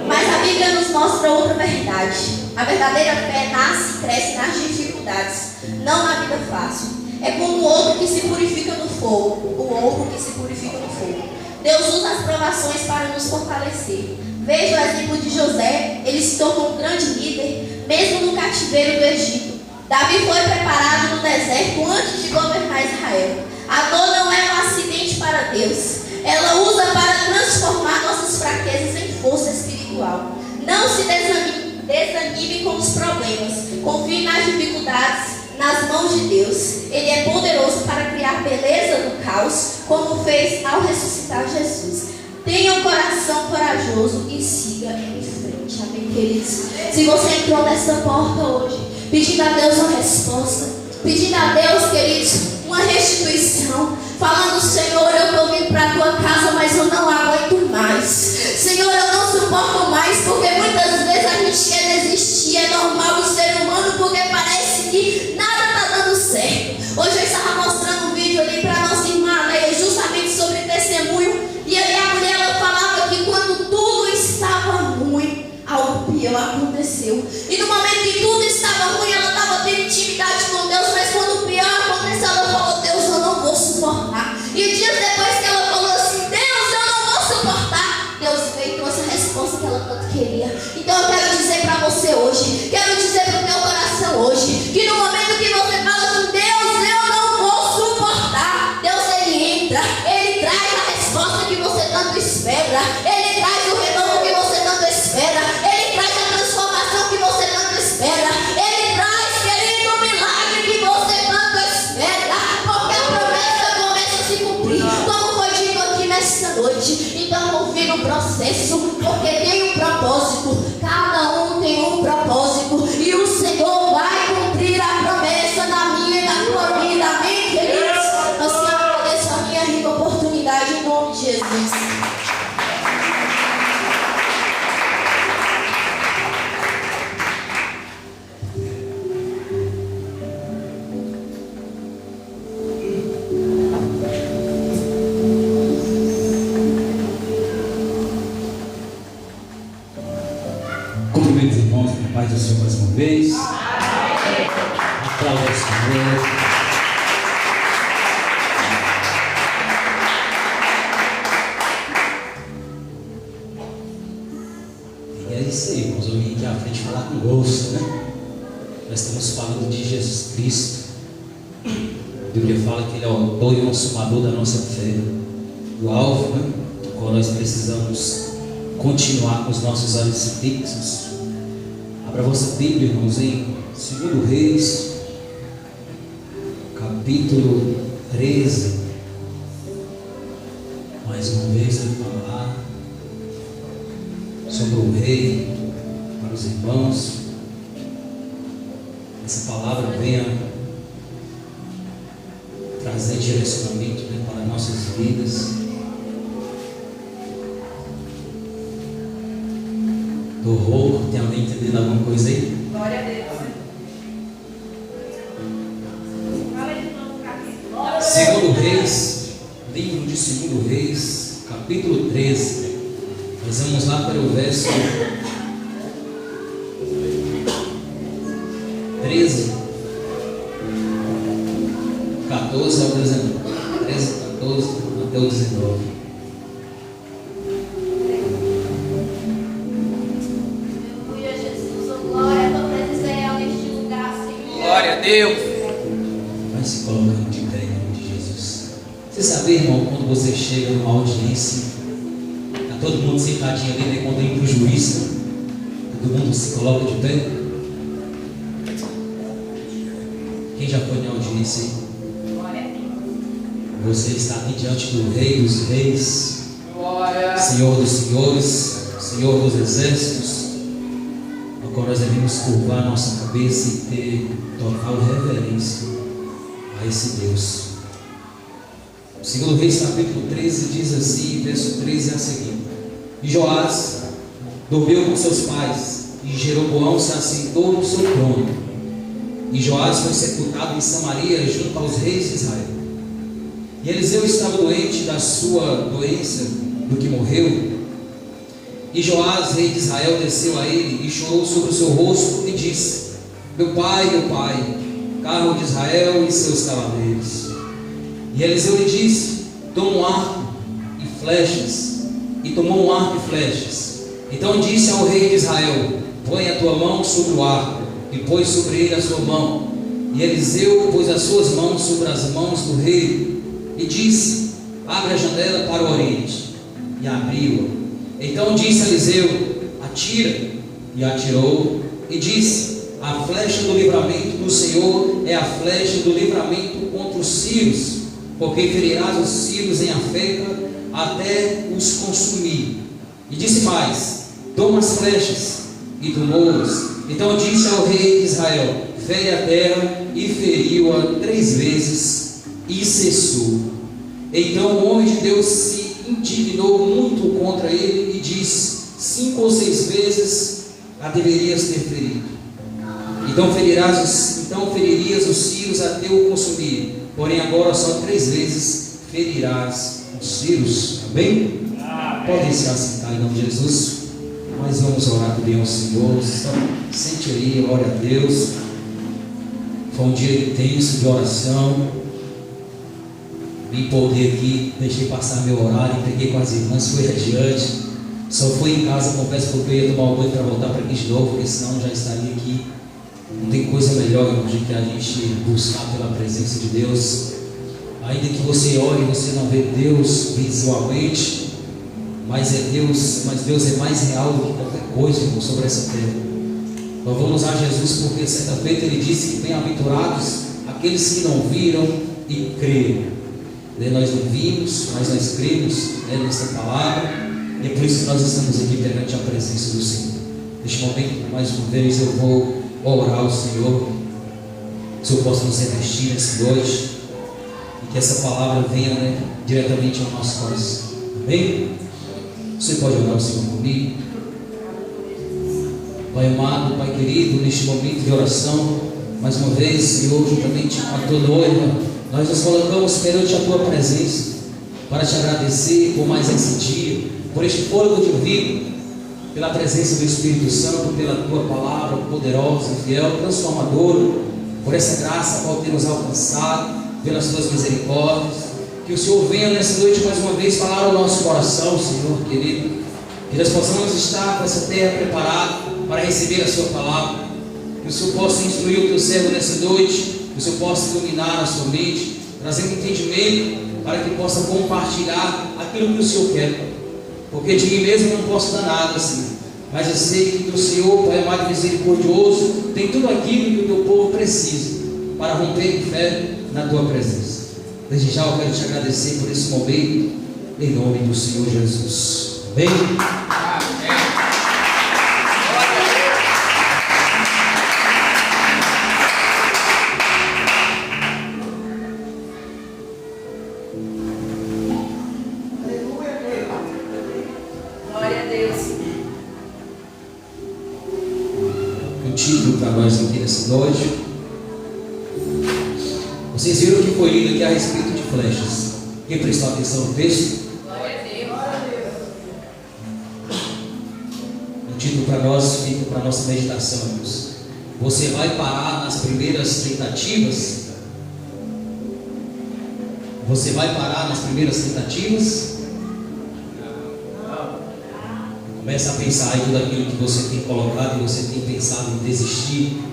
Mas a Bíblia nos mostra outra verdade. A verdadeira fé nasce e cresce nas dificuldades, não na vida fácil. É como o outro que se purifica no fogo. O outro que se purifica no fogo. Deus usa as provações para nos fortalecer. Veja o exemplo de José. Ele se tornou um grande líder, mesmo no cativeiro do Egito. Davi foi preparado no deserto antes de governar Israel. A dor não é um acidente para Deus. Ela usa para transformar nossas fraquezas em força espiritual. Não se desanime com os problemas. Confie nas dificuldades, nas mãos de Deus. Ele é poderoso para criar beleza no caos, como fez ao ressuscitar Jesus. Tenha um coração corajoso e siga em frente. Amém, queridos? Se você entrou nessa porta hoje, pedindo a Deus uma resposta, pedindo a Deus, queridos, uma restituição, falando, Senhor, eu estou vindo para a tua casa, mas eu não aguento mais. Senhor, eu não suporto mais, porque muitas vezes a gente quer desistir, é normal do ser humano, porque parece que nada está dando certo. Hoje eu estava mostrando um vídeo ali para a nossa irmã, né, justamente sobre testemunho, e aí a mulher ela falava que quando tudo estava ruim, algo pior aconteceu. E no momento que tudo estava ruim, ela estava tendo intimidade com Deus, mas quando o pior aconteceu, ela falou, Deus, eu não vou suportar. E dias depois que ela falou assim, Deus, eu não vou suportar, Deus veio e trouxe a resposta que ela tanto queria. Então eu quero dizer para você hoje, quero dizer para o teu coração hoje, que no momento que você fala assim, Deus, eu não vou suportar, Deus, Ele entra, Ele traz a resposta que você tanto espera, Ele traz o renovo que você tanto espera, Ele traz a transformação que você tanto espera, Ele traz, querido, o milagre que você tanto espera, porque a promessa começa a se cumprir, como foi dito aqui nesta noite. Então confie no processo, porque tem um propósito, cada um tem um propósito, e o Senhor vai cumprir a promessa na minha e na tua vida. Amém, queridos? Assim eu agradeço a minha rica oportunidade em nome de Jesus. Cumprimento os irmãos com a paz do Senhor mais uma vez. Aplauda o Senhor. E é isso aí, irmãos. Eu vim aqui à frente falar com gosto, né? Nós estamos falando de Jesus Cristo. Bíblia fala que Ele é o autor e o consumador da nossa fé. O alvo, né? Qual nós precisamos continuar com os nossos olhos fixos. Abra vossa Bíblia, irmãos, em 2 Reis, capítulo 13. Mais uma vez eu vou falar sobre o rei para os irmãos. Essa palavra venha trazer direcionamento, né, para nossas vidas. Do roubo, tem alguém entendendo alguma coisa aí? Glória a Deus. Fala de novo, capítulo. 2 Reis, livro de 2 Reis, capítulo 13. Nós vamos lá para o verso 13, 14 ao 19. 13, 14 até o 19. Aleluia, Jesus, oh glória, tua presença é real neste lugar, Senhor. Glória a Deus. Vai se colocando de pé em nome de Jesus. Você sabe, irmão, quando você chega numa audiência, está todo mundo sentadinho ali, né? Quando entra o juiz, todo mundo se coloca de pé. Quem já foi na audiência aí? Você está aqui diante do Rei dos Reis, Glória. Senhor dos Senhores, Senhor dos Exércitos. Agora nós devemos curvar nossa cabeça e ter total reverência a esse Deus. 2 Reis capítulo 13 diz assim, verso 13 é a seguinte: E Joás dormiu com seus pais, e Jeroboão se assentou no seu trono. E Joás foi sepultado em Samaria junto aos reis de Israel. E Eliseu estava doente da sua doença, do que morreu. E Joás, rei de Israel, desceu a ele e chorou sobre o seu rosto e disse: meu pai, carro de Israel e seus cavaleiros. E Eliseu lhe disse: toma um arco e flechas. E tomou um arco e flechas. Então disse ao rei de Israel: põe a tua mão sobre o arco. E pôs sobre ele a sua mão. E Eliseu pôs as suas mãos sobre as mãos do rei e disse: abre a janela para o oriente. E abriu-a. Então disse Eliseu: atira. E atirou. E disse: a flecha do livramento do Senhor é a flecha do livramento contra os sírios, porque ferirás os sírios em Afeca até os consumir. E disse mais: toma as flechas. E tomou-as. Então disse ao rei de Israel: fere a terra. E feriu-a 3 vezes e cessou. Então o homem de Deus se indignou muito contra ele e disse: 5 ou 6 vezes a deverias ter ferido. Então feririas os sírios até o consumir. Porém agora só 3 vezes ferirás os sírios. Amém? Podem se assentar em nome de Jesus. Mas vamos orar também ao Senhor. Sente aí, ore a Deus. Foi um dia intenso de oração. Vim poder aqui, deixei passar meu horário, peguei com as irmãs, fui adiante. Só fui em casa, confesso, porque eu ia tomar o banho para voltar para aqui de novo, porque senão já estaria aqui. Não tem coisa melhor, irmão, de que a gente buscar pela presença de Deus. Ainda que você ore e você não vê Deus visualmente, mas Deus é mais real do que qualquer coisa, irmão, sobre essa terra. Louvamos a Jesus porque certa feita ele disse que bem-aventurados aqueles que não viram e creram. Nós não vimos, mas nós cremos nesta palavra, e é por isso que nós estamos aqui perante a presença do Senhor. Neste momento, mais uma vez, eu vou orar ao Senhor, que o Senhor possa nos revestir nessa noite, e que essa palavra venha diretamente ao nosso coração. Amém? Você pode orar ao Senhor comigo? Pai amado, Pai querido, neste momento de oração, mais uma vez, Senhor, juntamente com a tua noiva, nós nos colocamos perante a tua presença para te agradecer por mais esse dia, por este fôlego de vida, pela presença do Espírito Santo, pela tua palavra poderosa, fiel, transformadora, por essa graça qual tem nos alcançado, pelas tuas misericórdias. Que o Senhor venha nessa noite mais uma vez falar ao nosso coração, Senhor querido, que nós possamos estar com essa terra preparada para receber a sua palavra, que o Senhor possa instruir o teu servo nessa noite, que o Senhor possa iluminar a sua mente, trazendo entendimento para que possa compartilhar aquilo que o Senhor quer. Porque de mim mesmo eu não posso dar nada assim. Mas eu sei que o Senhor, Pai amado e misericordioso, tem tudo aquilo que o teu povo precisa para romper em fé na tua presença. Desde já eu quero te agradecer por esse momento, em nome do Senhor Jesus. Amém? Glória a Deus. O título para nós aqui nessa noite. Vocês viram que foi lido aqui a respeito de flechas. Quem prestou atenção no texto? Glória a Deus. O título para nós fica para a nossa meditação, irmãos. Você vai parar nas primeiras tentativas? Você vai parar nas primeiras tentativas? Começa a pensar em tudo aquilo que você tem colocado e você tem pensado em desistir.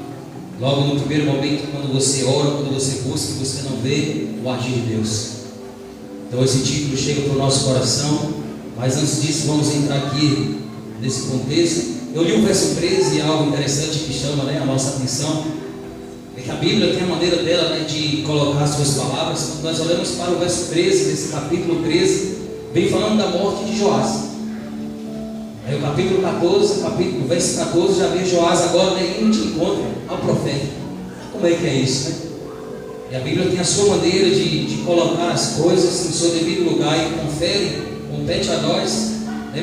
Logo no primeiro momento, quando você ora, quando você busca, você não vê o agir de Deus. Então esse título chega para o nosso coração. Mas antes disso, vamos entrar aqui nesse contexto. Eu li o verso 13 e algo interessante que chama a nossa atenção. É que a Bíblia tem a maneira dela de colocar as suas palavras. Quando nós olhamos para o verso 13, desse capítulo 13, vem falando da morte de Joás. Aí o capítulo 14, o verso 14, já vê Joás agora indo de encontro ao profeta. Como é que é isso, né? E a Bíblia tem a sua maneira de colocar as coisas no seu devido lugar e compete a nós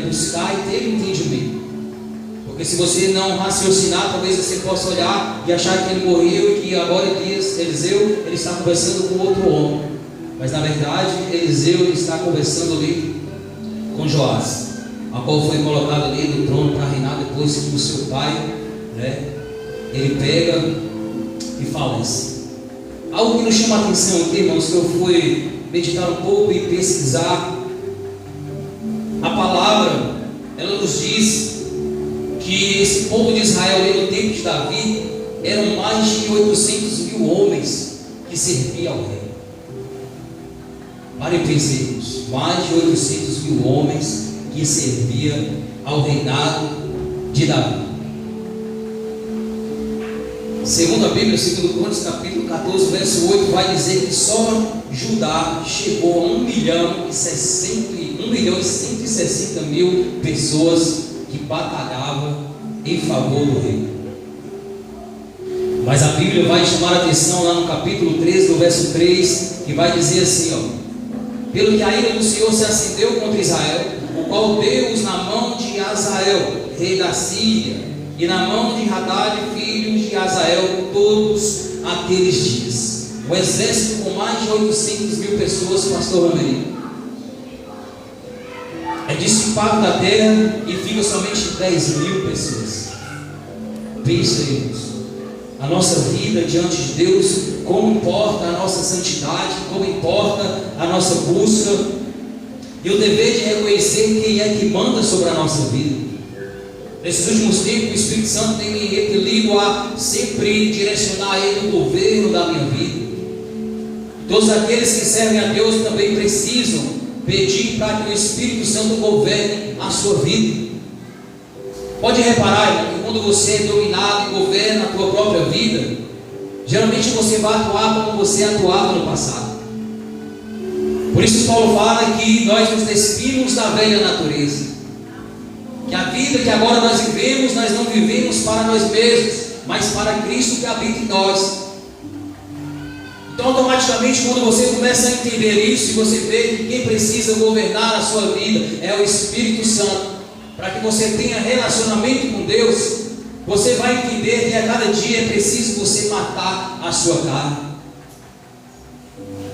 buscar e ter entendimento. Porque se você não raciocinar, talvez você possa olhar e achar que ele morreu e que agora Eliseu ele está conversando com outro homem. Mas na verdade, Eliseu está conversando ali com Joás, a qual foi colocado ali no trono para reinar depois que o seu pai, ele pega e falece. Algo que nos chama a atenção aqui, irmãos, que eu fui meditar um pouco e pesquisar. A palavra, ela nos diz que esse povo de Israel ali no tempo de Davi eram mais de 800.000 homens que serviam ao rei. Para pensarmos, mais de 800.000 homens que servia ao reinado de Davi. Segundo a Bíblia, segundo Crônicas, capítulo 14, verso 8, vai dizer que só Judá chegou a 1.160.000 pessoas que batalhavam em favor do rei. Mas a Bíblia vai chamar a atenção lá no capítulo 13, no verso 3, que vai dizer assim, pelo que a ira do Senhor se acendeu contra Israel, o qual deu-os na mão de Azael, rei da Síria, e na mão de Hadad, filho de Azael, todos aqueles dias. Um exército com mais de 800.000 pessoas, pastor Romero, é dissipado da terra e fica somente 10.000 pessoas. Pensa isso. A nossa vida diante de Deus, como importa a nossa santidade, como importa a nossa busca, e o dever de reconhecer quem é que manda sobre a nossa vida. Nesses últimos tempos, o Espírito Santo tem me repelido a sempre direcionar Ele o governo da minha vida. Todos aqueles que servem a Deus também precisam pedir para que o Espírito Santo governe a sua vida. Pode reparar, irmão, que quando você é dominado e governa a tua própria vida, geralmente você vai atuar como você atuava no passado. Por isso Paulo fala que nós nos despimos da velha natureza, que a vida que agora nós vivemos, nós não vivemos para nós mesmos, mas para Cristo que habita em nós. Então automaticamente, quando você começa a entender isso, e você vê que quem precisa governar a sua vida é o Espírito Santo, para que você tenha relacionamento com Deus, você vai entender que a cada dia é preciso você matar a sua carne.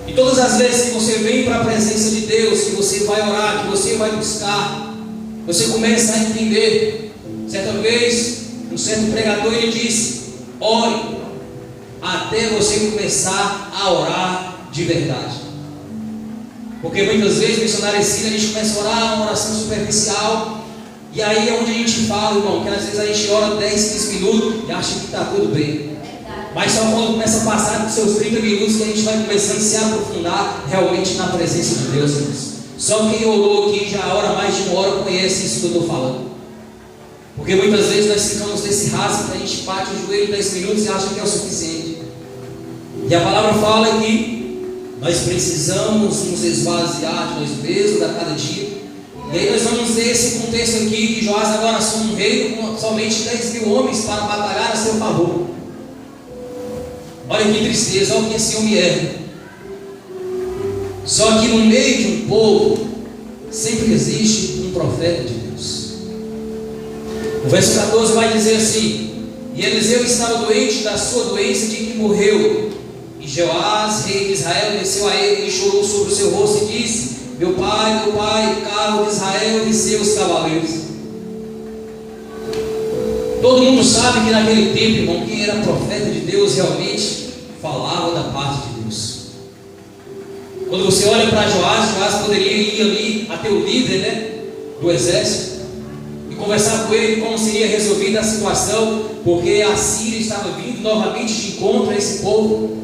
E todas as vezes que você vem para a presença de Deus, que você vai orar, que você vai buscar, você começa a entender. Certa vez, um certo pregador ele disse: ore até você começar a orar de verdade. Porque muitas vezes, missionário ensina, a gente começa a orar uma oração superficial, e aí é onde a gente fala, irmão, que às vezes a gente ora 10, 15 minutos e acha que está tudo bem. Mas só quando começa a passar dos seus 30 minutos que a gente vai começando a se aprofundar realmente na presença de Deus, irmãos. Só quem orou aqui já ora mais de uma hora conhece isso que eu estou falando. Porque muitas vezes nós ficamos nesse rasgo, a gente bate o joelho 10 minutos e acha que é o suficiente. E a palavra fala que nós precisamos nos esvaziar de nós mesmos a cada dia. E aí nós vamos ver esse contexto aqui, que Joás agora assume um reino com somente 10.000 homens para batalhar a seu favor. Olha que tristeza, olha o que esse homem erra. Só que no meio de um povo sempre existe um profeta de Deus. O verso 14 vai dizer assim: e Eliseu estava doente da sua doença de que morreu. E Joás, rei de Israel, desceu a ele e chorou sobre o seu rosto e disse: meu pai, carro de Israel e seus cavaleiros. Todo mundo sabe que naquele tempo, irmão, quem era profeta de Deus realmente falava da parte de Deus. Quando você olha para Joás poderia ir ali até o líder, do exército e conversar com ele como seria resolvida a situação, porque a Síria estava vindo novamente de encontro a esse povo.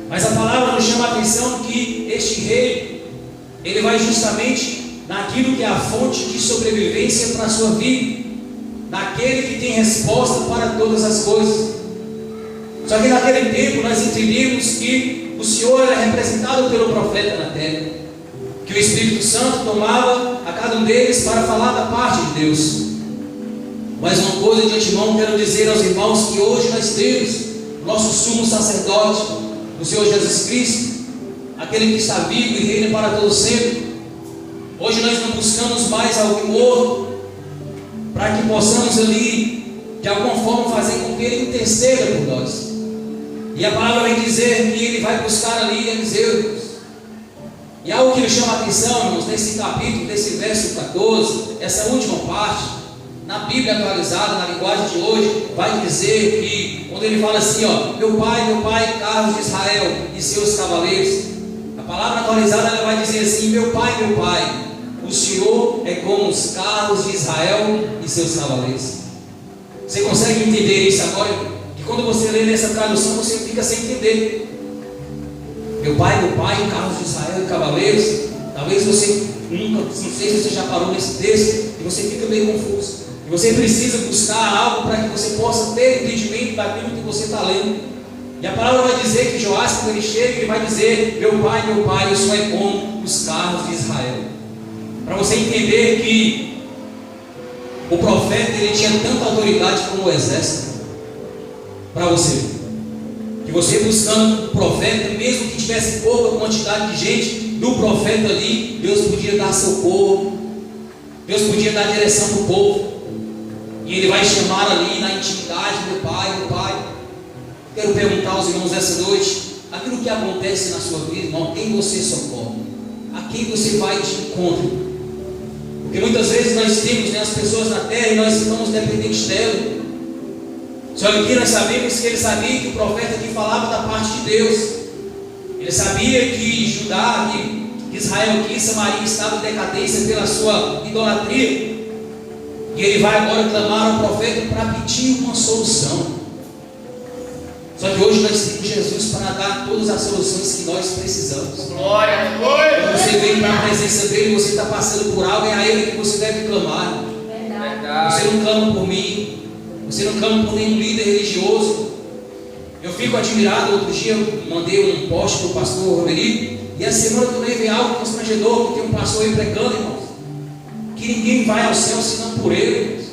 Mas a palavra nos chama a atenção que este rei, ele vai justamente naquilo que é a fonte de sobrevivência para a sua vida, naquele que tem resposta para todas as coisas. Só que naquele tempo nós entendemos que o Senhor era representado pelo profeta na terra, que o Espírito Santo tomava a cada um deles para falar da parte de Deus. Mas uma coisa de antemão quero dizer aos irmãos, que hoje nós temos o nosso sumo sacerdote, o Senhor Jesus Cristo, aquele que está vivo e reina para todo sempre. Hoje nós não buscamos mais algum outro para que possamos ali de alguma forma fazer com que ele interceda por nós. E a palavra vai dizer que ele vai buscar ali Eliseu. E algo que me chama a atenção, irmãos, nesse capítulo, nesse verso 14, essa última parte, na Bíblia atualizada, na linguagem de hoje, vai dizer que, quando ele fala assim, meu pai, carros de Israel e seus cavaleiros. A palavra atualizada ela vai dizer assim: meu pai, o Senhor é como os carros de Israel e seus cavaleiros. Você consegue entender isso agora? Que quando você lê nessa tradução, você fica sem entender. Meu pai, carros de Israel e cavaleiros. Talvez você nunca, não sei se você já parou nesse texto e você fica meio confuso. E você precisa buscar algo para que você possa ter entendimento daquilo que você está lendo. E a palavra vai dizer que Joás, quando ele chega, ele vai dizer: meu pai, o Senhor é como os carros de Israel. Para você entender que o profeta ele tinha tanta autoridade como o exército. Para você, que você buscando o profeta, mesmo que tivesse pouca quantidade de gente, do profeta ali, Deus podia dar socorro, Deus podia dar direção para o povo. E ele vai chamar ali na intimidade: meu pai. Quero perguntar aos irmãos essa noite, aquilo que acontece na sua vida, irmão, quem você socorre? A quem você vai de encontro? Porque muitas vezes nós temos as pessoas na terra e nós ficamos dependentes dela. Só que aqui nós sabemos que ele sabia que o profeta aqui falava da parte de Deus. Ele sabia que Judá, que Israel, que Samaria estava em decadência pela sua idolatria. E ele vai agora clamar ao profeta para pedir uma solução. Só que hoje nós temos Jesus para dar todas as soluções que nós precisamos. Glória, Quando você vem para a presença dele, você está passando por algo, é a ele que você deve clamar. Você não clama por mim, você não clama por nenhum líder religioso. Eu fico admirado. Outro dia eu mandei um post para o pastor Romerico, e essa semana também veio algo constrangedor, porque tem um pastor aí pregando, irmãos, que ninguém vai ao céu senão por ele.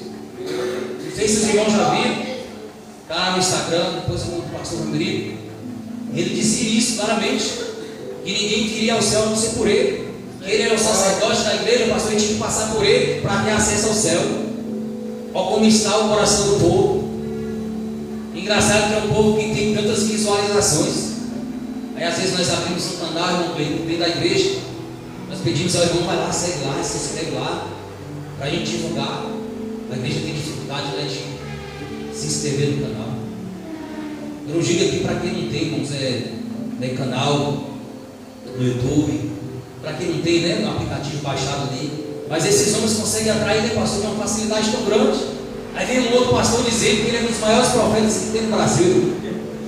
Não sei se os irmãos já viram. Está lá no Instagram, depois o pastor Romerico, ele dizia isso claramente, que ninguém queria ao céu a não ser por ele, que ele era o sacerdote da igreja, o pastor tinha que passar por ele para ter acesso ao céu. Olha como está o coração do povo. Engraçado que é um povo que tem tantas visualizações. Aí às vezes nós abrimos um canal dentro da igreja, nós pedimos ao irmão: vai lá, segue lá, se inscreve lá, para a gente divulgar. A igreja tem dificuldade de se inscrever no canal. Eu não digo aqui para quem não tem, irmãos, canal no YouTube, para quem não tem um aplicativo baixado ali, mas esses homens conseguem atrair, pastor, de uma facilidade tão grande. Aí vem um outro pastor dizendo que ele é um dos maiores profetas que tem no Brasil.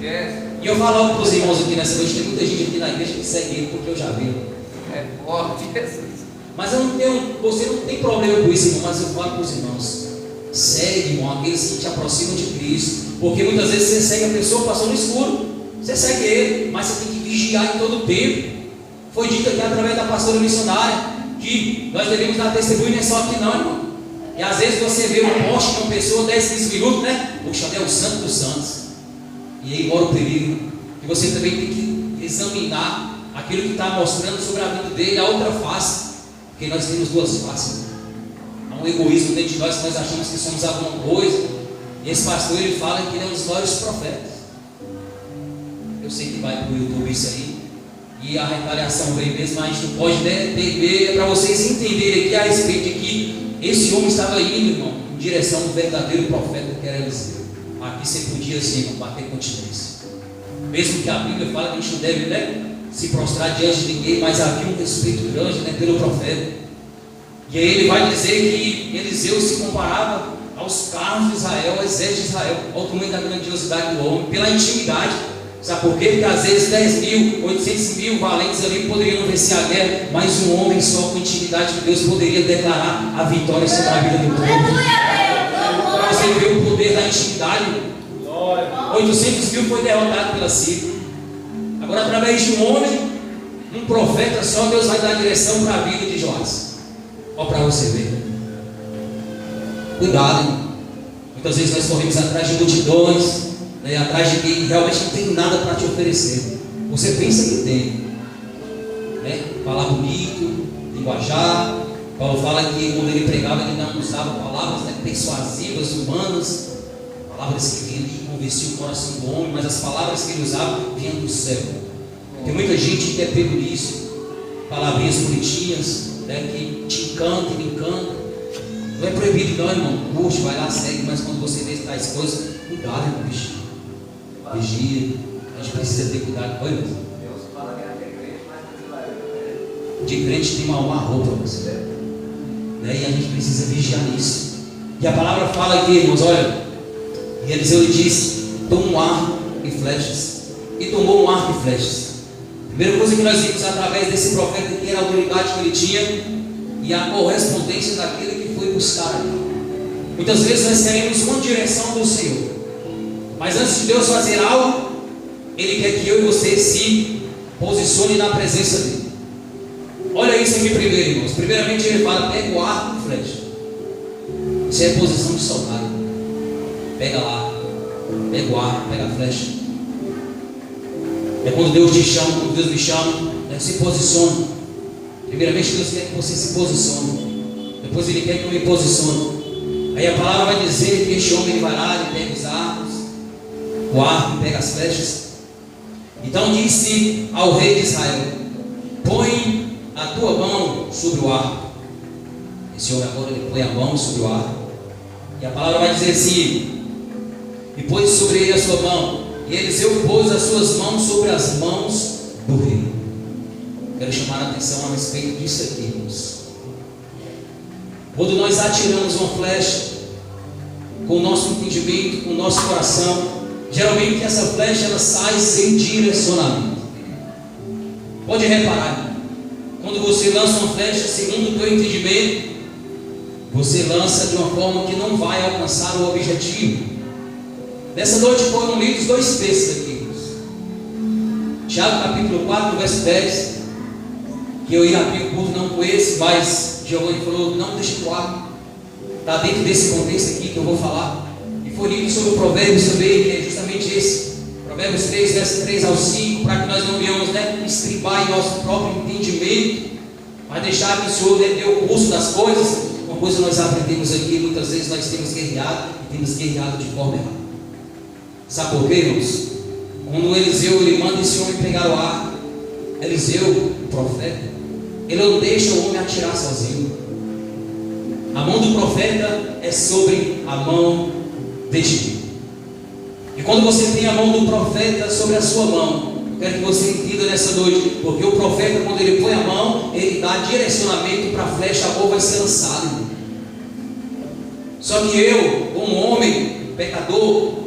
E eu falo algo para os irmãos aqui nessa noite, tem muita gente aqui na igreja que segue ele porque eu já vi. É forte, Jesus. Mas eu não tenho, você não tem problema com isso, irmão, mas eu falo para os irmãos. Segue, irmão, aqueles que te aproximam de Cristo. Porque muitas vezes você segue a pessoa, passou no escuro. Você segue ele, mas você tem que vigiar em todo o tempo. Foi dito aqui através da pastora missionária que nós devemos dar testemunho, não é só aqui não, irmão. E às vezes você vê um poste de uma pessoa 10, 15 minutos, né? Puxa, é o santo dos santos. E aí mora o perigo. E você também tem que examinar aquilo que está mostrando sobre a vida dele, a outra face. Porque nós temos duas faces. Há um egoísmo dentro de nós que nós achamos que somos alguma coisa. E esse pastor, ele fala que ele é um dos maiores profetas. Eu sei que vai para o YouTube isso aí. E a retaliação vem mesmo, mas a gente não pode temer. É para vocês entenderem aqui a respeito de que esse homem estava indo, irmão, em direção ao verdadeiro profeta que era Eliseu. Aqui você podia, assim, irmão, bater continência. Mesmo que a Bíblia fala que a gente não deve, né, se prostrar diante de ninguém, mas havia um respeito grande, né, pelo profeta. E aí ele vai dizer que Eliseu se comparava aos carros de Israel, ao exército de Israel, ao tamanho da grandiosidade do homem, pela intimidade. Sabe por quê? Porque às vezes 10 mil, 800 mil valentes ali poderiam vencer a guerra, mas um homem só com intimidade com Deus poderia declarar a vitória sobre a vida do povo. Para você ver o poder da intimidade, 800 mil foi derrotado pela Síria. Agora, através de um homem, um profeta só, Deus vai dar direção para a vida de Joás. Olha para você ver. Cuidado, hein? Muitas vezes nós corremos atrás de multidões, né, atrás de quem realmente não tem nada para te oferecer. Você pensa que tem, né? Falar bonito, linguajar. Paulo fala que quando ele pregava, ele não usava palavras, né, persuasivas, humanas, palavras que vinham e convenciam o coração do homem, mas as palavras que ele usava vinham do céu. Tem muita gente que é pego nisso, palavrinhas bonitinhas, né, que te encantam, me encantam. Não é proibido não, irmão. Puxa, vai lá, segue, mas quando você vê tais coisas, cuidado, irmão, vigia. Vigia. A gente precisa ter cuidado. Oi, irmão? Deus fala que é crente, mas de crente tem uma roupa, você, né? E a gente precisa vigiar nisso. E a palavra fala aqui, irmãos, olha, e Eliseu lhe disse: toma um arco e flechas. E tomou um arco e flechas. Primeira coisa que nós vimos através desse profeta que era a autoridade que ele tinha e a correspondência daquele que foi buscar ali. Muitas vezes nós queremos uma direção do Senhor, mas antes de Deus fazer algo, Ele quer que eu e você se posicione na presença dEle. Olha isso aqui primeiro, irmãos. Primeiramente Ele fala: pega o arco e flecha. Isso é posição de soldado. Pega lá, pega o arco, pega a flecha. É quando Deus te chama, quando Deus me chama, né, se posicione. Primeiramente Deus quer que você se posicione. Depois Ele quer que eu me posicione. Aí a palavra vai dizer que este homem ele vai lá, ele pega os arcos, o arco, pega as flechas. Então disse ao rei de Israel: põe a tua mão sobre o arco. Esse homem agora ele põe a mão sobre o arco. E a palavra vai dizer assim: e pôs sobre ele a sua mão. E Eliseu pôs as suas mãos sobre as mãos do rei. Quero chamar a atenção a respeito disso aqui, irmãos. Quando nós atiramos uma flecha com o nosso entendimento, com o nosso coração, geralmente essa flecha ela sai sem direcionamento. Pode reparar, quando você lança uma flecha segundo o teu entendimento, você lança de uma forma que não vai alcançar o objetivo. Nessa noite foram lidos dois textos aqui, Tiago capítulo 4, verso 10, que eu ia abrir o culto não com esse, mas Giovanni falou: não deixe claro, está dentro desse contexto aqui que eu vou falar. E foi lido sobre o Provérbios também, que é justamente esse, Provérbios 3, verso 3 ao 5, para que nós não venhamos, né, estribar em nosso próprio entendimento, mas deixar que o Senhor dê o curso das coisas. Uma coisa nós aprendemos aqui, muitas vezes nós temos guerreado e temos guerreado de forma errada. Sabe por quê, irmãos? Quando Eliseu ele manda esse homem pegar o arco, Eliseu, o profeta, ele não deixa o homem atirar sozinho. A mão do profeta é sobre a mão de Deus. E quando você tem a mão do profeta sobre a sua mão, eu quero que você entenda nessa noite, porque o profeta, quando ele põe a mão, ele dá direcionamento para a flecha, a boa vai ser lançada. Só que eu, como homem, pecador,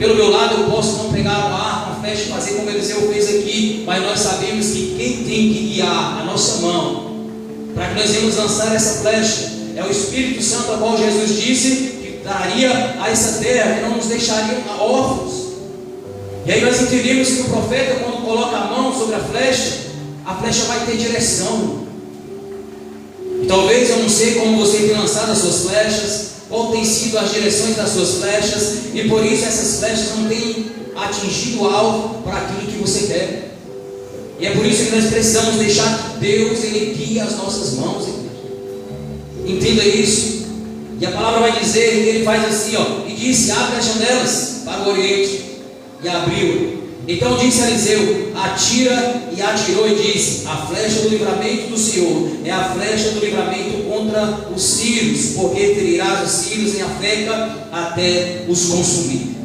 Pelo meu lado eu posso não pegar uma arma, uma flecha e fazer como Eliseu fez aqui, mas nós sabemos que quem tem que guiar a nossa mão para que nós venhamos lançar essa flecha é o Espírito Santo, a qual Jesus disse que daria a essa terra e não nos deixaria órfãos. E aí nós entendemos que o profeta, quando coloca a mão sobre a flecha vai ter direção. E talvez eu não sei como você tem lançado as suas flechas, qual tem sido as direções das suas flechas, e por isso essas flechas não têm atingido o alvo para aquilo que você quer. E é por isso que nós precisamos deixar que Deus, Ele guie as nossas mãos. Entenda isso. E a palavra vai dizer, Ele faz assim, e disse: abre as janelas para o Oriente. E abriu. Então disse a Eliseu: atira, e atirou e disse: a flecha do livramento do Senhor é a flecha do livramento contra os sírios, porque ferirás os sírios em Afeca até os consumir.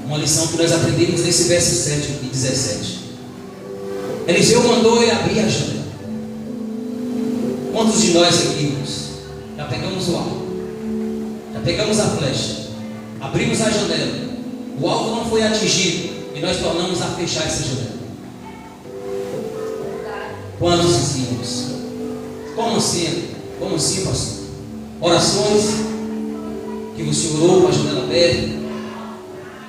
Uma lição que nós aprendemos nesse verso 7 e 17. Eliseu mandou ele abrir a janela. Quantos de nós aqui, irmãos, já pegamos o alvo, já pegamos a flecha, abrimos a janela, o alvo não foi atingido e nós tornamos a fechar essa janela? Quantos irmãos? Como assim? Como assim, pastor? Orações que você orou com a janela aberta,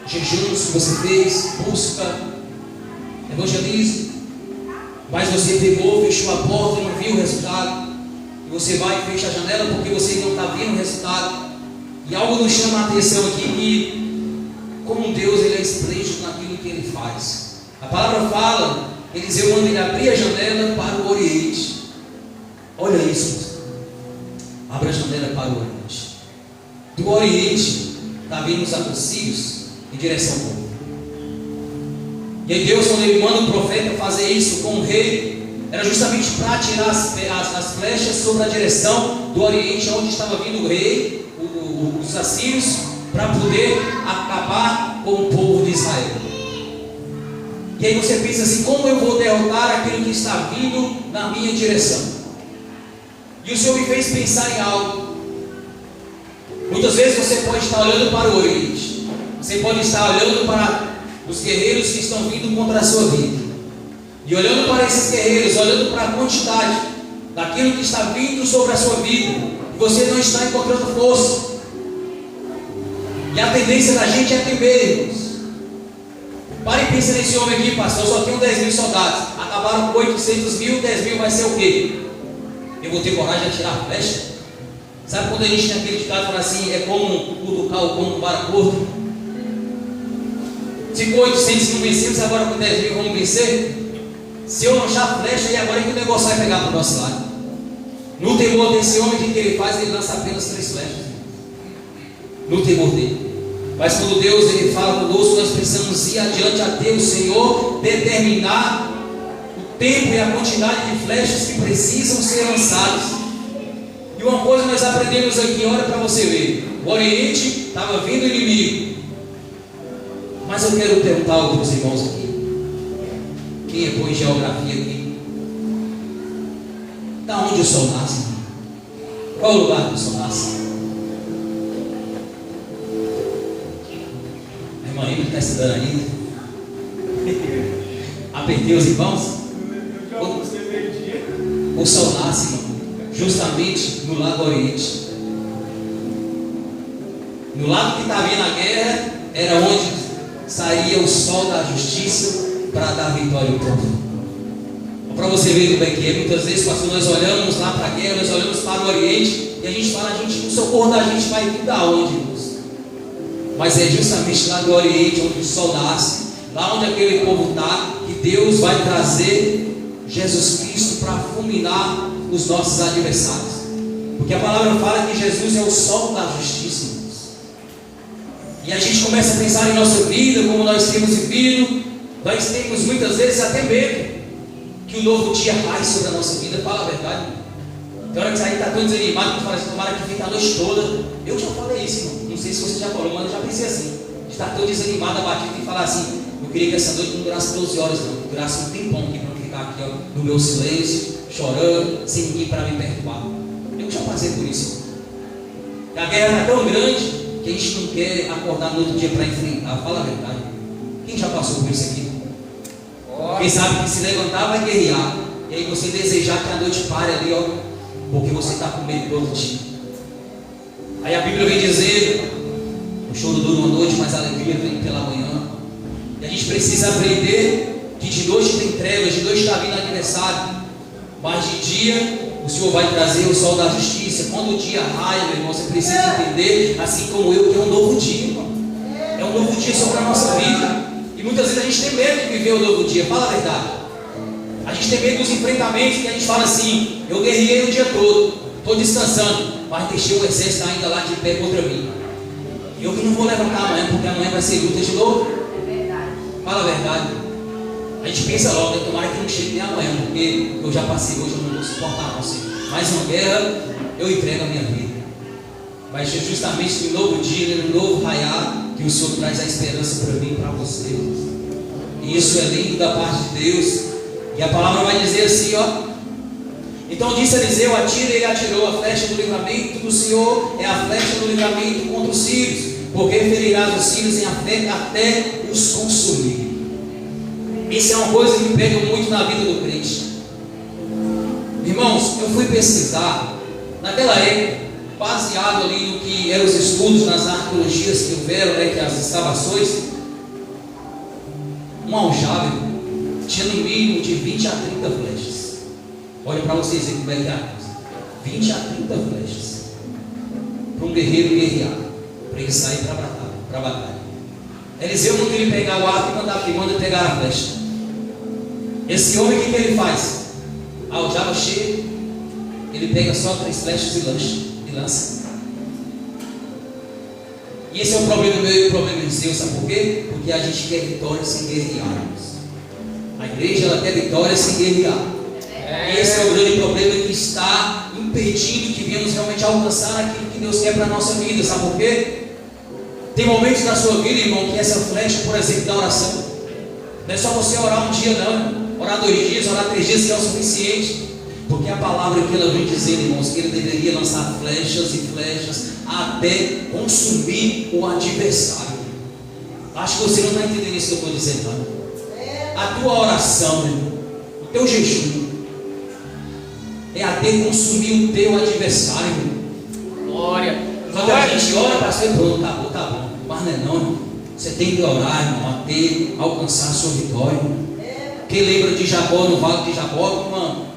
jejuns que você fez, busca, evangelismo, mas você pegou, fechou a porta e não viu o resultado, e você vai e fecha a janela porque você não está vendo o resultado. E algo nos chama a atenção aqui, que como Deus, Ele é esplêndido naquilo que Ele faz. A palavra fala, Eliseu manda ele abrir a janela para o Oriente. Olha isso, abre a janela para o Oriente. Do Oriente está vindo os assírios em direção ao povo. E aí Deus, quando Ele manda o profeta fazer isso com o rei, era justamente para tirar as flechas sobre a direção do Oriente, onde estava vindo o rei, os assírios, para poder acabar com o povo de Israel. E aí você pensa assim: como eu vou derrotar aquilo que está vindo na minha direção? E o Senhor me fez pensar em algo. Muitas vezes você pode estar olhando para o Oriente, você pode estar olhando para os guerreiros que estão vindo contra a sua vida, e olhando para esses guerreiros, olhando para a quantidade daquilo que está vindo sobre a sua vida, e você não está encontrando força. E a tendência da gente é temer, irmãos. Pare e pense nesse homem aqui: pastor, eu só tenho 10 mil soldados, acabaram com 800 mil, 10 mil vai ser o quê? Eu vou ter coragem de atirar a flecha? Sabe quando a gente tem aquele ditado que fala assim: é como cutucar o pombo para curto? Se com 800 não vencemos, agora com 10 mil vamos vencer? Se eu lançar a flecha, e agora é que o negócio vai pegar para o nosso lado? No temor desse homem, o que ele faz? Ele lança apenas 3 flechas. No temor dele. Mas quando Deus, Ele fala conosco, nós precisamos ir adiante até o Senhor determinar o tempo e a quantidade de flechas que precisam ser lançadas. E uma coisa nós aprendemos aqui, olha para você ver: o Oriente estava vindo inimigo. Mas eu quero perguntar algo para os irmãos aqui. Quem é bom em geografia aqui? Da onde o sol nasce? Qual é o lugar que o sol nasce? A irmã Ida está estudando ainda. Apertei os irmãos. O sol nasce, irmão, justamente no lado Oriente. No lado que está vindo a guerra, era onde saía o sol da justiça para dar vitória ao povo. Para você ver como é que é. Muitas vezes, pastor, nós olhamos lá para a guerra, nós olhamos para o Oriente e a gente fala: o socorro da gente vai vir da onde, irmãos? Mas é justamente lá do Oriente onde o sol nasce, lá onde aquele povo está, que Deus vai trazer Jesus Cristo para fulminar os nossos adversários. Porque a palavra fala que Jesus é o sol da justiça, irmãos. E a gente começa a pensar em nossa vida, como nós temos vivido. Nós temos muitas vezes até medo que o novo dia caia sobre a nossa vida. Fala a verdade. Tem hora que você está tão desanimado que fala assim: tomara que fique a noite toda. Eu já falei isso, irmão. Não sei se você já falou, mas eu já pensei assim: está tão desanimado, abatido, e falar assim: eu queria que essa noite não durasse 12 horas, não, durasse um tempão aqui para eu ficar aqui, no meu silêncio, chorando, sem ninguém para me perturbar. Eu já passei por isso. A guerra era tão grande que a gente não quer acordar no outro dia para enfrentar. Fala a verdade. Quem já passou por isso aqui? Quem sabe que se levantar vai guerrear. E aí você desejar que a noite pare ali, ó, porque você está com medo do outro dia. Aí a Bíblia vem dizer: o choro dura uma noite, mas a alegria vem pela manhã. E a gente precisa aprender que de noite tem trevas, de noite está vindo adversário, mas de dia o Senhor vai trazer o sol da justiça. Quando o dia raia, meu irmão, você precisa entender, assim como eu, que é um novo dia, irmão. É um novo dia sobre a nossa vida. E muitas vezes a gente tem medo de viver o novo dia. Fala a verdade. A gente tem medo dos enfrentamentos, que a gente fala assim: eu guerreei o dia todo, estou descansando, mas deixei o exército ainda lá de pé contra mim. Eu que não vou levantar amanhã, porque amanhã vai ser luta de novo. É verdade. Fala a verdade. A gente pensa logo, né? Tomara que não chegue nem amanhã, porque eu já passei hoje, eu não vou suportar não, Senhor. Mais uma guerra, eu entrego a minha vida. Mas é justamente no novo dia, no novo raiar, que o Senhor traz a esperança para mim e para você. E isso é lindo da parte de Deus. E a palavra vai dizer assim, ó: então disse Eliseu: atira, e ele atirou. A flecha do livramento do Senhor é a flecha do livramento contra os sírios, porque ferirás os sírios em até os consumir. Isso é uma coisa que me pega muito na vida do crente. Irmãos, eu fui pesquisar naquela época, baseado ali no que eram os estudos nas arqueologias que houveram, né, que as escavações. Um aljava tinha no mínimo de 20 a 30 flechas. Olha para vocês verem como é que é a coisa. 20 a 30 flechas para um guerreiro guerrear, para ele sair para a batalha. Eliseu não queria pegar o arco e manda pegar a flecha. Esse homem, o que ele faz? A aljava cheia, ele pega só 3 flechas e lança. E esse é o problema meu e o problema de Deus, sabe por quê? Porque a gente quer vitória sem guerrear. A igreja, ela quer vitória sem guerrear. E esse é o grande problema que está impedindo que venhamos realmente alcançar aquilo que Deus quer para a nossa vida. Sabe por quê? Tem momentos na sua vida, irmão, que essa flecha, por exemplo, da oração, não é só você orar um dia, não. Orar 2 dias, orar 3 dias, que é o suficiente. Porque a palavra que ela vem dizendo, irmãos, que ele deveria lançar flechas e flechas até consumir o adversário. Acho que você não está entendendo isso que eu estou dizendo, não. A tua oração, irmão, o teu jejum, é até consumir o teu adversário, irmão. Glória. Quando a gente ora para ser pronto, tá bom. Mas não é não, irmão. Você tem que orar, irmão, até alcançar a sua vitória. Quem lembra de Jacó no vale de Jacó, irmão?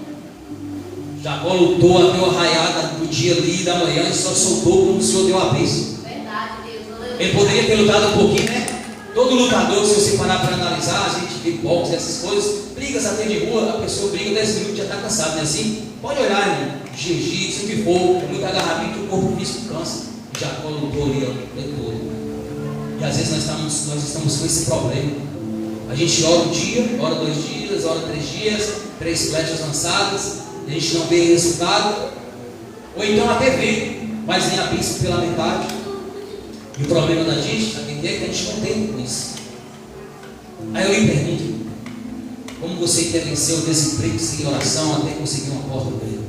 Jacó lutou até o arraiar do dia ali, da manhã, e só soltou quando o Senhor deu a bênção. Verdade, Deus. Ele poderia ter lutado um pouquinho, né? Todo lutador, se você parar para analisar, a gente vê boxe, essas coisas, brigas até de rua, a pessoa briga 10 minutos e já está cansado, não é assim? Pode olhar, irmão, jiu-jitsu, o que for, muito agarramento, o corpo físico cansa. Jacó lutou ali, ó, o tempo todo. E às vezes nós estamos com esse problema. A gente ora um dia, ora 2 dias, ora 3 dias, 3 flechas lançadas, a gente não vê resultado, ou então até vê, mas nem a bênção pela metade. E o problema da gente, sabe o que é? Que a gente não tem com isso. Aí eu lhe pergunto: como você quer vencer o desemprego sem oração até conseguir uma porta aberta?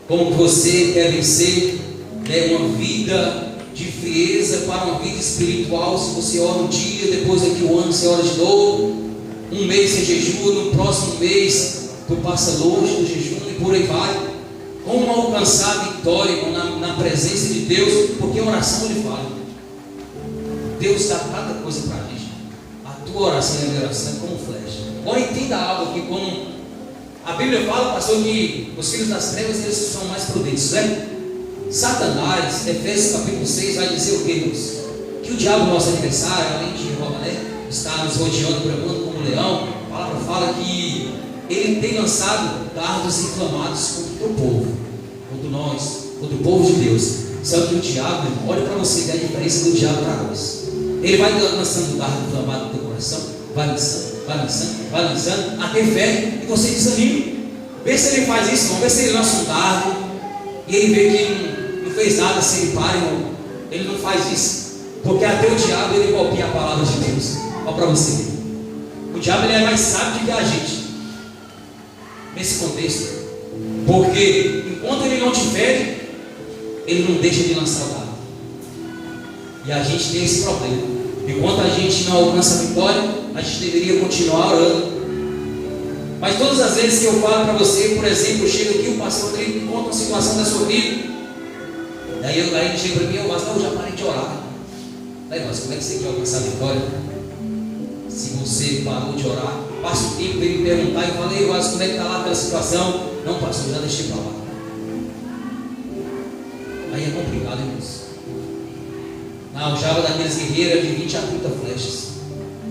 Como você quer vencer, né, uma vida de frieza para uma vida espiritual, se você ora um dia, depois daqui um ano você ora de novo, um mês você jejua, no próximo mês tu passa longe do jejum e por aí vai. Como alcançar a vitória na presença de Deus? Porque a oração ele fala. Deus dá cada coisa para a gente. A tua oração e a minha oração é como flecha. Agora entenda algo aqui, como a Bíblia fala, pastor, que os filhos das trevas eles são mais prudentes, né? Satanás, Efésios capítulo 6, vai dizer o que, irmãos? Que o diabo, nosso adversário, além de está nos rodeando, bramando como um leão. A palavra fala que ele tem lançado dardos inflamados contra o teu povo, contra nós, contra o povo de Deus. Sabe que o diabo, irmão, olha para você ver a diferença do diabo para nós. Ele vai lançando dardo inflamado no teu coração, vai lançando, até fé, e você desanima. Vê se ele faz isso, vamos ver se ele lança um dardo, e ele vê que ele não fez nada, se ele para, irmão, ele não faz isso. Porque até o diabo, ele copia a palavra de Deus. Olha para você ver. O diabo, ele é mais sábio do que a gente, nesse contexto. Porque enquanto ele não te fere, ele não deixa de lançar o dardo. E a gente tem esse problema. Enquanto a gente não alcança a vitória, a gente deveria continuar orando. Mas todas as vezes que eu falo para você, por exemplo, eu chego aqui, o pastor Rodrigo me conta uma situação da sua vida. Daí ele chega para mim, eu falo, não, eu já parei de orar. Daí, mas como é que você quer alcançar a vitória? Se você parou de orar, passa o tempo para ele me perguntar, e eu falei, mas como é que está lá aquela situação? Não, pastor, já deixei para lá. Aí é complicado, irmãos. Na aljava daqueles guerreiros de 20 a 30 flechas.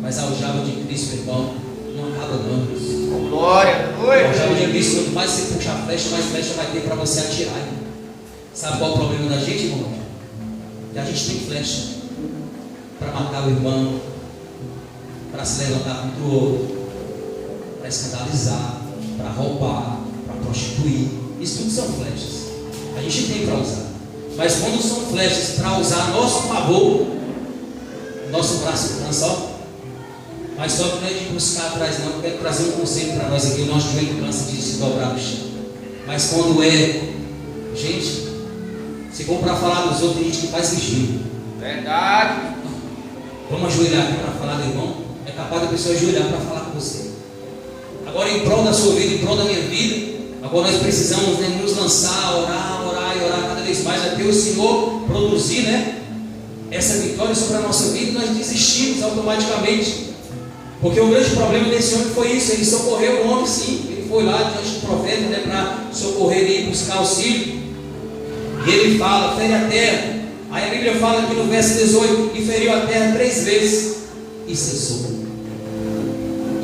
Mas a aljava de Cristo, irmão, não acaba não, irmãos. Glória, A aljava de Cristo, quanto mais você puxar a flecha, mais flecha vai ter para você atirar, irmão. Sabe qual é o problema da gente, irmão? Que a gente tem flecha para matar o irmão, para se levantar contra o outro, para escandalizar, para roubar, para prostituir. Isso tudo são flechas. A gente tem para usar. Mas quando são flechas para usar a nosso favor, nosso braço cansa, ó. Mas só que não é de buscar atrás, não. Eu quero trazer um conselho para nós aqui. O nosso joelho cansa de se dobrar no chão. Mas quando é, gente, se for para falar dos outros, tem gente que faz vigília. verdade. Vamos ajoelhar aqui para falar do irmão. É capaz da pessoa ajoelhar para falar com você. Agora, em prol da sua vida, em prol da minha vida, agora nós precisamos, né, nos lançar, orar e orar cada vez mais, até o Senhor produzir, né, essa vitória sobre a nossa vida, e nós desistimos automaticamente. Porque o grande problema desse homem foi isso. Ele socorreu o homem, sim. Ele foi lá diante do profeta, né, para socorrer e buscar auxílio. E ele fala, fere a terra. Aí a Bíblia fala aqui no verso 18, e feriu a terra 3 vezes e cessou.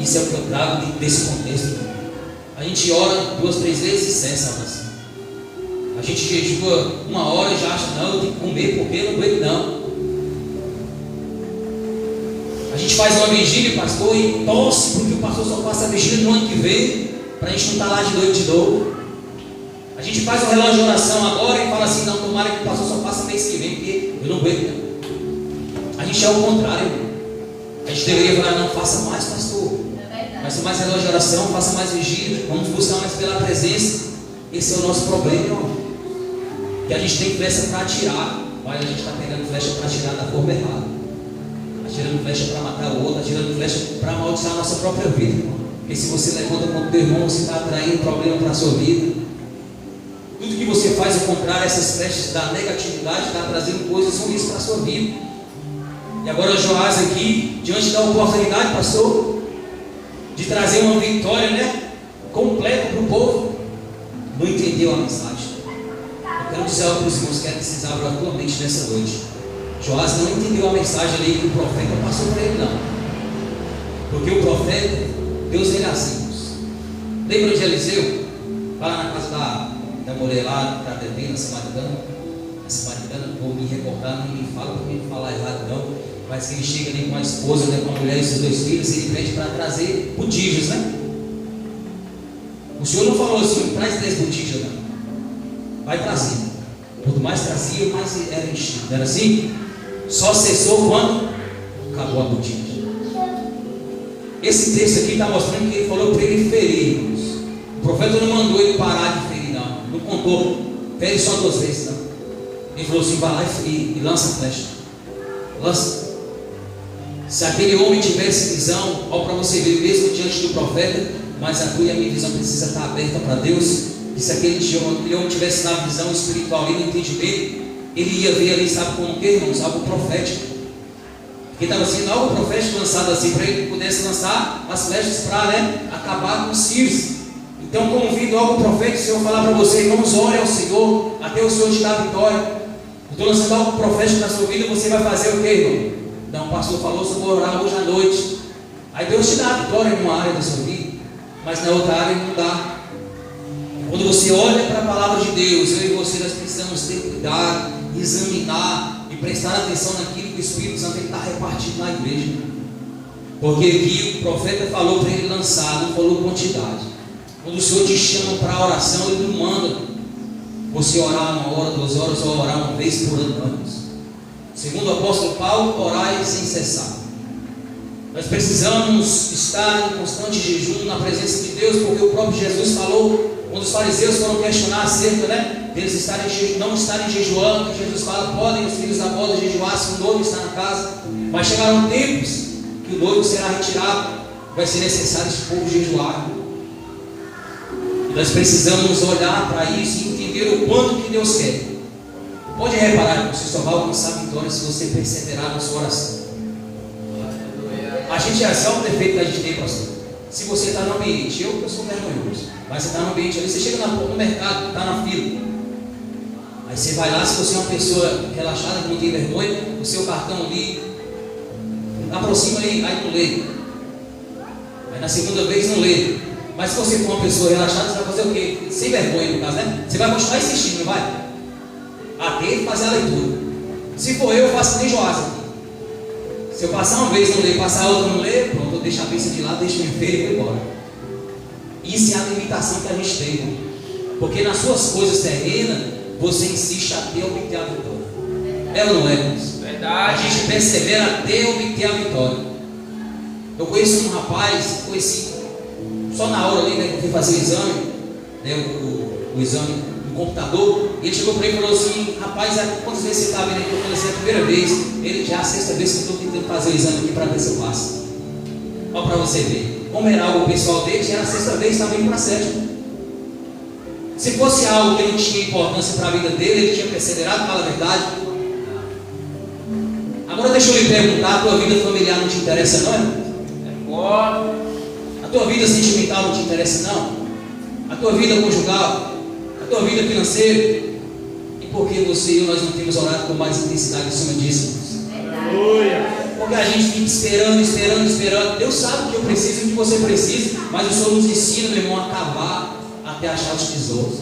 Isso é o que eu trago desse contexto. A gente ora 2, 3 vezes e cessa, mas a gente jejua 1 hora e já acha, não, eu tenho que comer porque eu não aguento não. A gente faz uma vigília, pastor, e torce porque o pastor só faça a vigília no ano que vem, para a gente não estar lá de noite de novo. A gente faz um relógio de oração agora e fala assim, não, tomara que o pastor só faça mês que vem, porque eu não aguento não. A gente é o contrário, irmão. A gente deveria falar, não, faça mais, pastor. Faça mais relógio de oração, faça mais vigília, vamos buscar mais pela presença. Esse é o nosso problema, irmão. Que a gente tem flecha para atirar, mas a gente está pegando flecha para atirar da forma errada. Atirando flecha para matar o outro, atirando flecha para amaldiçoar a nossa própria vida, irmão. Porque se você levanta contra o teu irmão, você está atraindo problema para a sua vida. Tudo que você faz ao contrário, essas flechas da negatividade, está trazendo coisas ruins para a sua vida. E agora Joás aqui, diante da oportunidade, pastor, de trazer uma vitória, né, completa para o povo, não entendeu a mensagem. Eu quero dizer algo para os irmãos, quero que vocês abram a tua mente nessa noite. Joás não entendeu a mensagem ali que o profeta passou para ele, não. Porque o profeta, Deus ele é assim. Lembra de Eliseu? Vai lá na casa da mulher lá, da devendo, a samaritana. A samaritana, vou me recordar, não me fala para mim falar errado não. Mas que ele chega ali com a esposa, né, com a mulher e seus 2 filhos, ele pede para trazer botijos, né? O Senhor não falou assim, traz 10 botijos, não. Vai trazer. Quanto mais trazia, mais era enchido. Não era assim? Só cessou quando acabou a botija. Esse texto aqui está mostrando que ele falou para ele ferir. O profeta não mandou ele parar de ferir, não. Não contou. Fere só 2 vezes, não. Ele falou assim, vai lá e lança a flecha. Lança. Se aquele homem tivesse visão, olha para você ver, mesmo diante do profeta, mas a tua e a minha visão precisa estar aberta para Deus. E se aquele homem tivesse na visão espiritual ali, no entendimento, ele ia ver ali, sabe como que, irmãos? Algo profético. Porque estava sendo algo profético lançado assim, para ele pudesse lançar as flechas para, né, acabar com os sírios. Então, como vindo algo profético, o Senhor falar para você, irmãos, ore ao Senhor, até o Senhor te dar vitória. Eu estou lançando algo profético na sua vida, você vai fazer o que, irmão? Então, o pastor falou sobre orar hoje à noite. Aí Deus te dá a vitória em uma área da sua vida, mas na outra área não dá. Quando você olha para a palavra de Deus, eu e você, nós precisamos ter cuidado, examinar e prestar atenção naquilo que o Espírito Santo está repartindo na igreja. Porque aqui o profeta falou para ele lançar, não falou quantidade. Quando o Senhor te chama para a oração, Ele não manda você orar 1 hora, 2 horas, ou orar 1 vez por ano. Segundo o apóstolo Paulo, orai sem cessar. Nós precisamos estar em constante jejum na presença de Deus, porque o próprio Jesus falou, quando os fariseus foram questionar acerca, né, deles não estarem jejuando, que Jesus fala, podem os filhos da boda jejuar se o noivo está na casa, mas chegarão tempos que o noivo será retirado, vai ser necessário esse povo jejuar. E nós precisamos olhar para isso e entender o quanto que Deus quer. Pode reparar que você só vai alcançar a vitória se você perseverar na sua oração. A gente é só um defeito que a gente tem, pastor. Se você está no ambiente, eu sou vergonhoso, mas você está no ambiente ali, você chega no mercado, está na fila. Aí você vai lá, se você é uma pessoa relaxada, que não tem vergonha, o seu cartão ali, aproxima aí não lê. Aí na segunda vez não lê. Mas se você for uma pessoa relaxada, você vai fazer o quê? Sem vergonha no caso, né? Você vai continuar insistindo, não vai? Até ele fazer a leitura. Se for eu faço nem Joás aqui. Se eu passar uma vez não ler, passar outra não ler, pronto, eu deixo a bênção de lado, deixo o enfermo e vou embora. Isso é a limitação que a gente tem. Porque nas suas coisas terrenas, você insiste até obter a vitória. É ou não é, irmãos? Verdade. A gente persevera até obter a vitória. Eu conheço um rapaz, conheci só na hora ali, né, que eu fui fazer o exame, né, o exame no computador, e ele chegou para mim e falou assim, rapaz, quantas vezes você está vendo aqui? Eu falei assim, a primeira vez, ele já é a sexta vez que eu estou tentando fazer o exame aqui para ver se eu passo. Olha para você ver, como era algo pessoal dele, já era a sexta vez, estava indo para a sétima. Se fosse algo que não tinha importância para a vida dele, ele tinha perseverado, fala a verdade. Agora deixa eu lhe perguntar, a tua vida familiar não te interessa não, irmão? A tua vida sentimental não te interessa não? A tua vida conjugal? A tua vida financeira? E por que você e eu nós não temos orado com mais intensidade em cima disso? Porque a gente fica esperando. Deus sabe que eu preciso e que você precisa, mas o Senhor nos ensina, meu irmão, a cavar até achar os tesouros.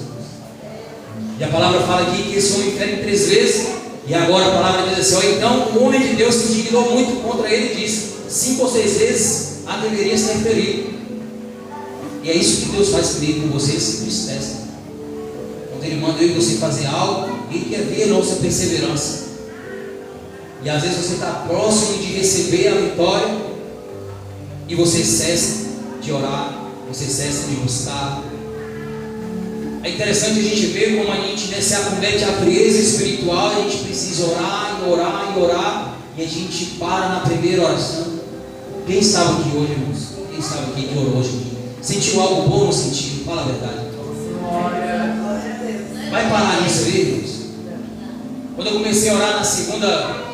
E a palavra fala aqui que esse homem fere 3 vezes. E agora a palavra diz assim, então o homem de Deus se indignou muito contra ele e disse, 5 ou 6 vezes a deveria ser ferido. E é isso que Deus faz comigo, com você, simples testa. Quando Ele manda eu e você fazer algo, Ele quer ver a nossa perseverança. E às vezes você está próximo de receber a vitória e você cessa de orar, você cessa de buscar. É interessante a gente ver como a gente, né, se acomete a frieza espiritual, a gente precisa orar e orar e orar, e a gente para na primeira oração. Quem estava aqui hoje, irmãos? Quem estava aqui que orou hoje? Sentiu algo bom no sentido? Fala a verdade. Vai parar nisso aí, irmãos? Quando eu comecei a orar na segunda,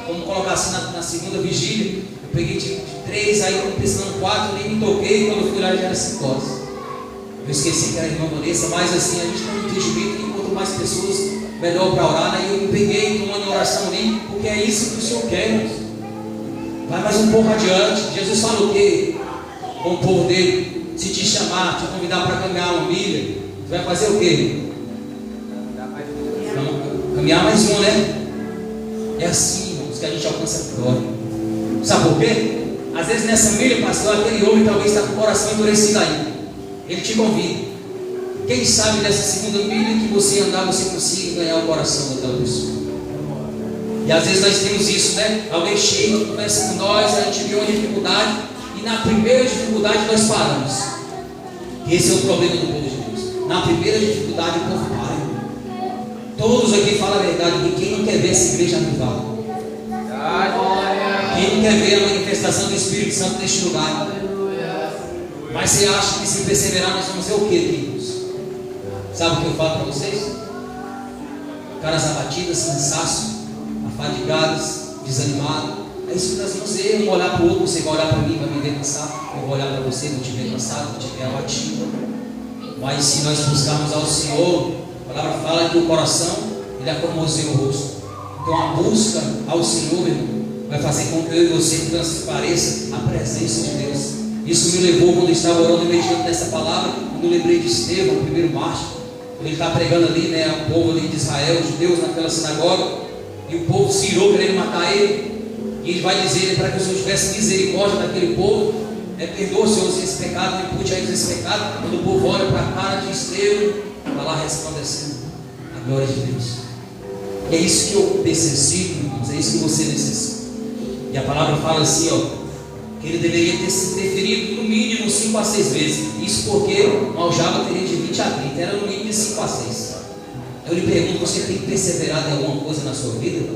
vamos colocar assim, na segunda vigília, eu peguei de 3, aí eu pensei no 4, nem me toquei, quando eu fui lá já era 5 horas. Eu esqueci que era a irmã Vanessa, mas assim, a gente tem um entendimento que quanto mais pessoas, melhor para orar, né? Eu me peguei tomando oração ali, porque é isso que o Senhor quer, irmãos. Vai mais um pouco adiante. Jesus fala o quê? Com o povo dele, se te chamar, te convidar para caminhar uma milha, tu vai fazer o quê? Caminhar mais um, né? É assim, irmãos, que a gente alcança a vitória. Sabe por quê? Às vezes nessa milha, pastor, aquele homem talvez está com o coração endurecido ainda. Ele te convida. Quem sabe nessa segunda milha que você andar, você consiga ganhar o coração daquela pessoa. E às vezes nós temos isso, né? Alguém chega, conversa com nós, a gente viu uma dificuldade, e na primeira dificuldade nós paramos. Esse é o problema do povo de Deus. Na primeira dificuldade o povo para. Todos aqui falam a verdade, que quem não quer ver essa igreja avivada? Quem não quer ver a manifestação do Espírito Santo neste lugar? Mas você acha que se perseverar nós vamos ser o quê, queridos? Sabe o que eu falo para vocês? Caras abatidas, cansaço, afadigados, desanimados. É isso que nós vamos ser. Um olhar para o outro, você vai olhar para mim, vai me ver cansado. Eu vou olhar para você, vou te ver cansado, vou te ver abatido. Mas se nós buscarmos ao Senhor, a palavra fala que o coração, ele aformoseia o rosto. Então a busca ao Senhor, irmão, vai fazer com que eu e você transpareça a presença de Deus. Isso me levou, quando eu estava orando e meditando nessa palavra, quando eu lembrei de Estevão, o primeiro mártir, quando ele está pregando ali, né, o povo ali de Israel, os judeus naquela sinagoga, e o povo se irou querendo matar ele, e ele vai dizer para que o Senhor tivesse misericórdia daquele povo, perdoa, Senhor, esse pecado, não impute a eles esse pecado. Quando o povo olha para a cara de Estevão, está lá resplandecendo a glória de Deus. E é isso que eu necessito, irmãos, é isso que você necessita. E a palavra fala assim, ó, que ele deveria ter sido deferido no mínimo 5 a 6 vezes. Isso porque uma aljava teria de 20 a 30, era no mínimo de 5 a 6. Eu lhe pergunto, você tem perseverado em alguma coisa na sua vida?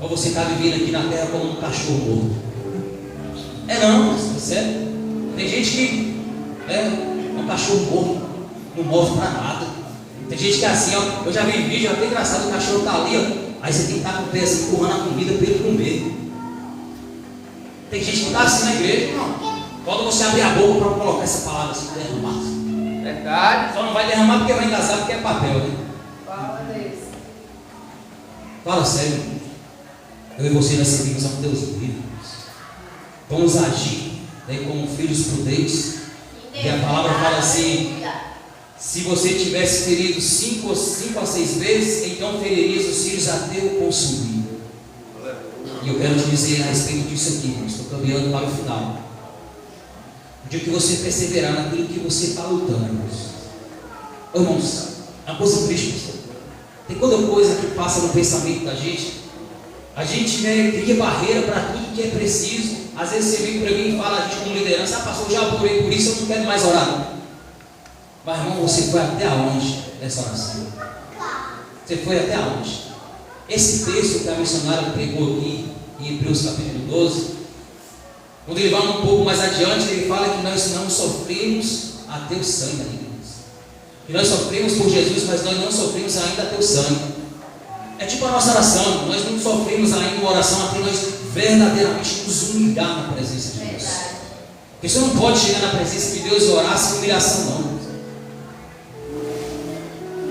Ou você está vivendo aqui na terra como um cachorro morto? Não, é sério. Tem gente que é um cachorro morto, não morre para nada. Tem gente que é assim, ó, eu já vi vídeo, até engraçado, o cachorro está ali, ó, aí você tem que estar com o pé assim, empurrando a comida para ele comer. Tem gente que está assim na igreja, não. Quando você abrir a boca para colocar essa palavra assim, derramar. Verdade. Só não vai derramar porque vai engasgar, porque é papel, né? Fala disso. Fala sério. Eu e você nós servimos a um Deus vivo. Vamos agir, né, como filhos prudentes. E a palavra fala assim: se você tivesse ferido 5 a 6 vezes, então feririas os filhos até o consumir. E eu quero te dizer a respeito disso aqui, irmãos. Estou caminhando para o final. O dia que você perseverar naquilo que você está lutando, irmãos, é uma coisa triste, pessoal. Tem toda coisa que passa no pensamento da gente. A gente, né, cria barreira para tudo que é preciso. Às vezes você vem para mim e fala, a gente como liderança, pastor, já orei por isso, eu não quero mais orar. Mas, irmão, você foi até onde nessa oração? Você foi até onde? Esse texto que a missionária pregou aqui em Hebreus capítulo 12, quando ele vai um pouco mais adiante, ele fala que nós não sofremos até o sangue ainda. Que nós sofremos por Jesus, mas nós não sofremos ainda até o sangue. É tipo a nossa oração, nós não sofremos ainda uma oração até nós verdadeiramente nos humilhar na presença de Deus. Porque você não pode chegar na presença de Deus e orar sem humilhação, não.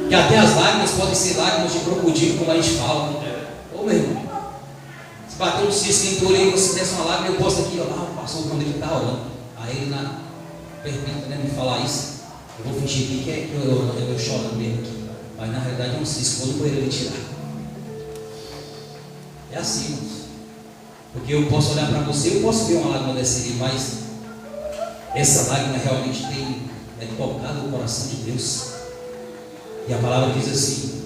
Que até as lágrimas podem ser lágrimas de crocodilo, como a gente fala. Ô meu irmão, se bater um cisco em torno e você desce uma lágrima, eu posto aqui, ó, lá o pastor quando ele está orando. Aí ele permita, né, me falar isso. Eu vou fingir aqui que é eu choro mesmo aqui. Mas na realidade é um cisco, vou no banheiro ele tirar. É assim, irmãos. Porque eu posso olhar para você, eu posso ver uma lágrima descer, mas essa lágrima realmente tem tocado o coração de Deus. E a palavra diz assim: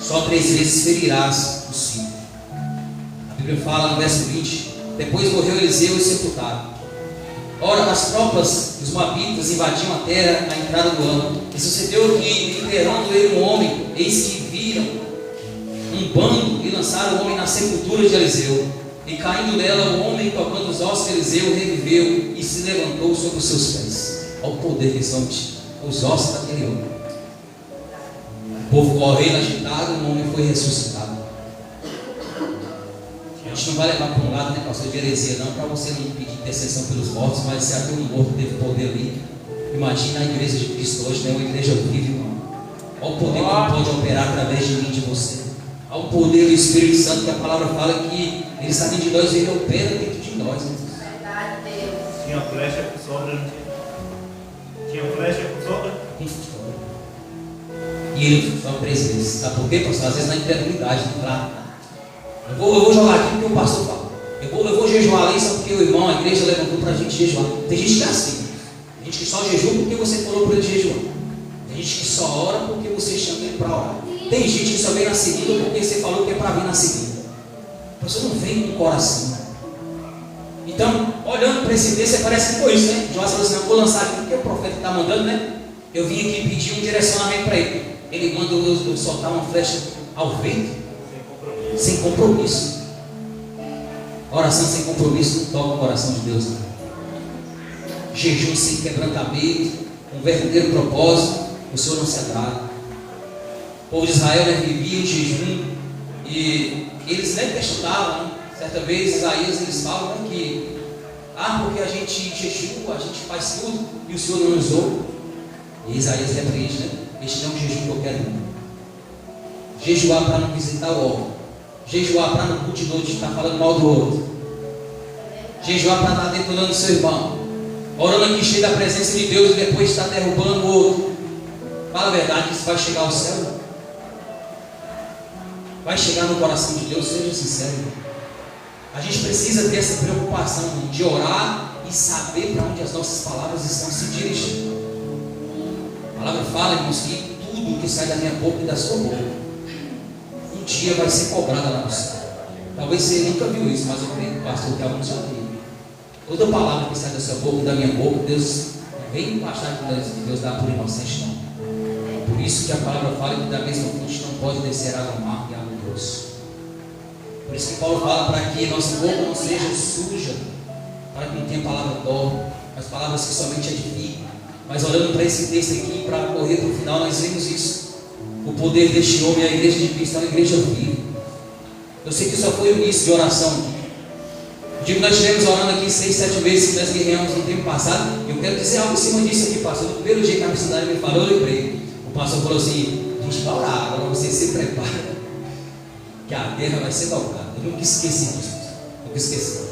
só 3 vezes ferirás os filhos. A Bíblia fala no verso 20: depois morreu Eliseu e sepultado. Ora, as tropas dos Moabitas invadiam a terra na entrada do ano. E sucedeu que, enterrando ele um homem, eis que viram um bando e lançaram o homem na sepultura de Eliseu. E caindo nela, o homem, tocando os ossos de Eliseu, reviveu e se levantou sobre os seus pés. Olha o poder desse homem, os ossos daquele homem. O povo correndo agitado, o homem foi ressuscitado. A gente não vai levar para um lado, né, pastor, de heresia, não, para você não pedir intercessão pelos mortos, mas se até um morto teve poder ali, imagina a igreja de Cristo hoje, né, uma igreja viva, irmão. Olha o poder que pode operar através de mim, de você. Olha o poder do Espírito Santo, que a palavra fala que ele está dentro de nós e ele opera dentro de nós. Verdade, Deus. Tinha flecha com sobra, não tinha? Tinha flecha com sobra? E ele foi 3 vezes. Sabe por quê, pastor? Às vezes na incredulidade, não trata. Eu vou jogar aqui porque o pastor fala. Eu vou jejuar ali só porque o irmão, a igreja levantou para a gente jejuar. Tem gente que é assim. Tem gente que só jejua porque você falou para ele jejuar. Tem gente que só ora porque você chama ele para orar. Tem gente que só vem na segunda porque você falou que é para vir na segunda. A pessoa não vem com o coração. Então, olhando para esse texto, parece que foi isso, né? Joás falou assim: não, vou lançar aqui porque o profeta está mandando, né? Eu vim aqui pedir um direcionamento para ele. Ele manda eu soltar uma flecha ao vento. Sem compromisso. Oração sem compromisso não toca o coração de Deus, não. Jejum sem quebrantamento, um verdadeiro propósito, o Senhor não se agrada. O povo de Israel, né, vivia em jejum e eles nem questionavam, né? Certa vez Isaías eles falam, né, que porque a gente jejua, a gente faz tudo e o Senhor não nos ouve. E Isaías repreende, né? Este não é um jejum que eu quero. Jejuar para não visitar o órgão. Jejuar para não culto de noite estar falando mal do outro. Jejuar para estar detonando o seu irmão. Orando aqui cheio da presença de Deus e depois estar derrubando o outro. Fala a verdade, que isso vai chegar ao céu. Vai chegar no coração de Deus, seja sincero. A gente precisa ter essa preocupação de orar e saber para onde as nossas palavras estão se dirigindo. A palavra fala, irmãos, que tudo que sai da minha boca e da sua boca um dia vai ser cobrada lá no céu. Talvez você nunca viu isso, mas eu creio que o pastor que alguns já viu. Toda palavra que sai da sua boca e da minha boca, Deus não vem achar que Deus dá por inocente, não. Por isso que a palavra fala que da mesma fonte não pode descer água amarga e água doce. Por isso que Paulo fala para que nossa boca não seja suja, para que não tenha palavra dó, mas palavras que somente edificam. Mas olhando para esse texto aqui, para correr para o final, nós vemos isso. O poder deste homem, a igreja de Cristo, é uma igreja viva. Eu sei que só foi o início de oração aqui. Eu digo que nós estivemos orando aqui 6, 7 vezes que nós guerreamos no tempo passado. E eu quero dizer algo em cima disso aqui, pastor. No primeiro dia que a missionária me falou, eu lembrei. O pastor falou assim: a gente vai orar, agora você se prepara, que a guerra vai ser dobrada. Eu nunca esqueci disso. Nunca esqueci.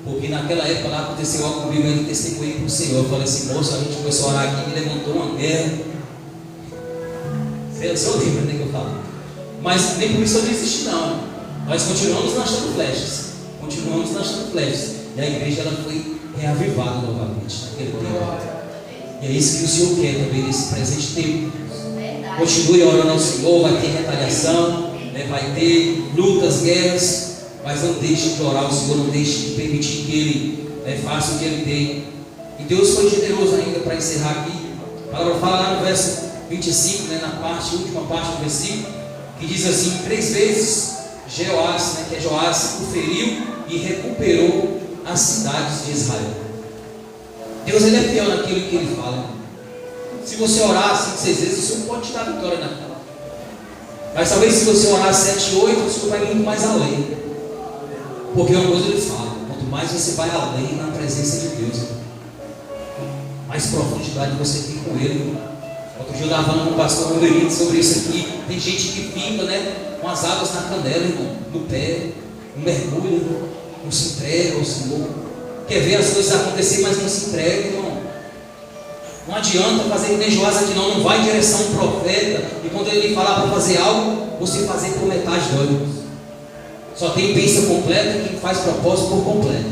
Porque naquela época lá aconteceu algo comigo, eu testemunhei para o Senhor. Eu falei assim: moço, a gente começou a orar aqui, me levantou uma guerra. Você lembra, né, que eu falo? Mas nem por isso eu desisti, não. Nós continuamos lançando flechas. Continuamos lançando flechas. E a igreja ela foi reavivada novamente naquele tempo. E é isso que o Senhor quer também nesse presente tempo. Continue orando ao Senhor, vai ter retaliação, né? Vai ter lutas, guerras. Mas não deixe de orar ao Senhor, não deixe de permitir que Ele faça o que Ele tem. E Deus foi generoso ainda para encerrar aqui. A palavra fala lá no verso 25, né, na última parte do versículo, que diz assim: 3 vezes Jeoás, né, que é Joás, o feriu e recuperou as cidades de Israel. Deus ele é fiel naquilo que Ele fala. Se você orar 5, 6 vezes, o Senhor pode te dar vitória naquela. Mas talvez se você orar 7, 8, o Senhor vai muito mais além. Porque uma coisa Ele fala: quanto mais você vai além na presença de Deus, mais profundidade você tem com Ele. Outro dia eu estava falando com o pastor Roberito sobre isso aqui. Tem gente que fica, né, com as águas na canela, irmão, no pé, não mergulha, não se entrega ao Senhor. Quer ver as coisas acontecer, mas não se entrega, irmão. Não adianta fazer que nem Joás aqui, não vai em direção ao profeta, e quando ele falar para fazer algo, você fazer por metade do ônibus. Só tem bênção completa quem faz propósito por completo.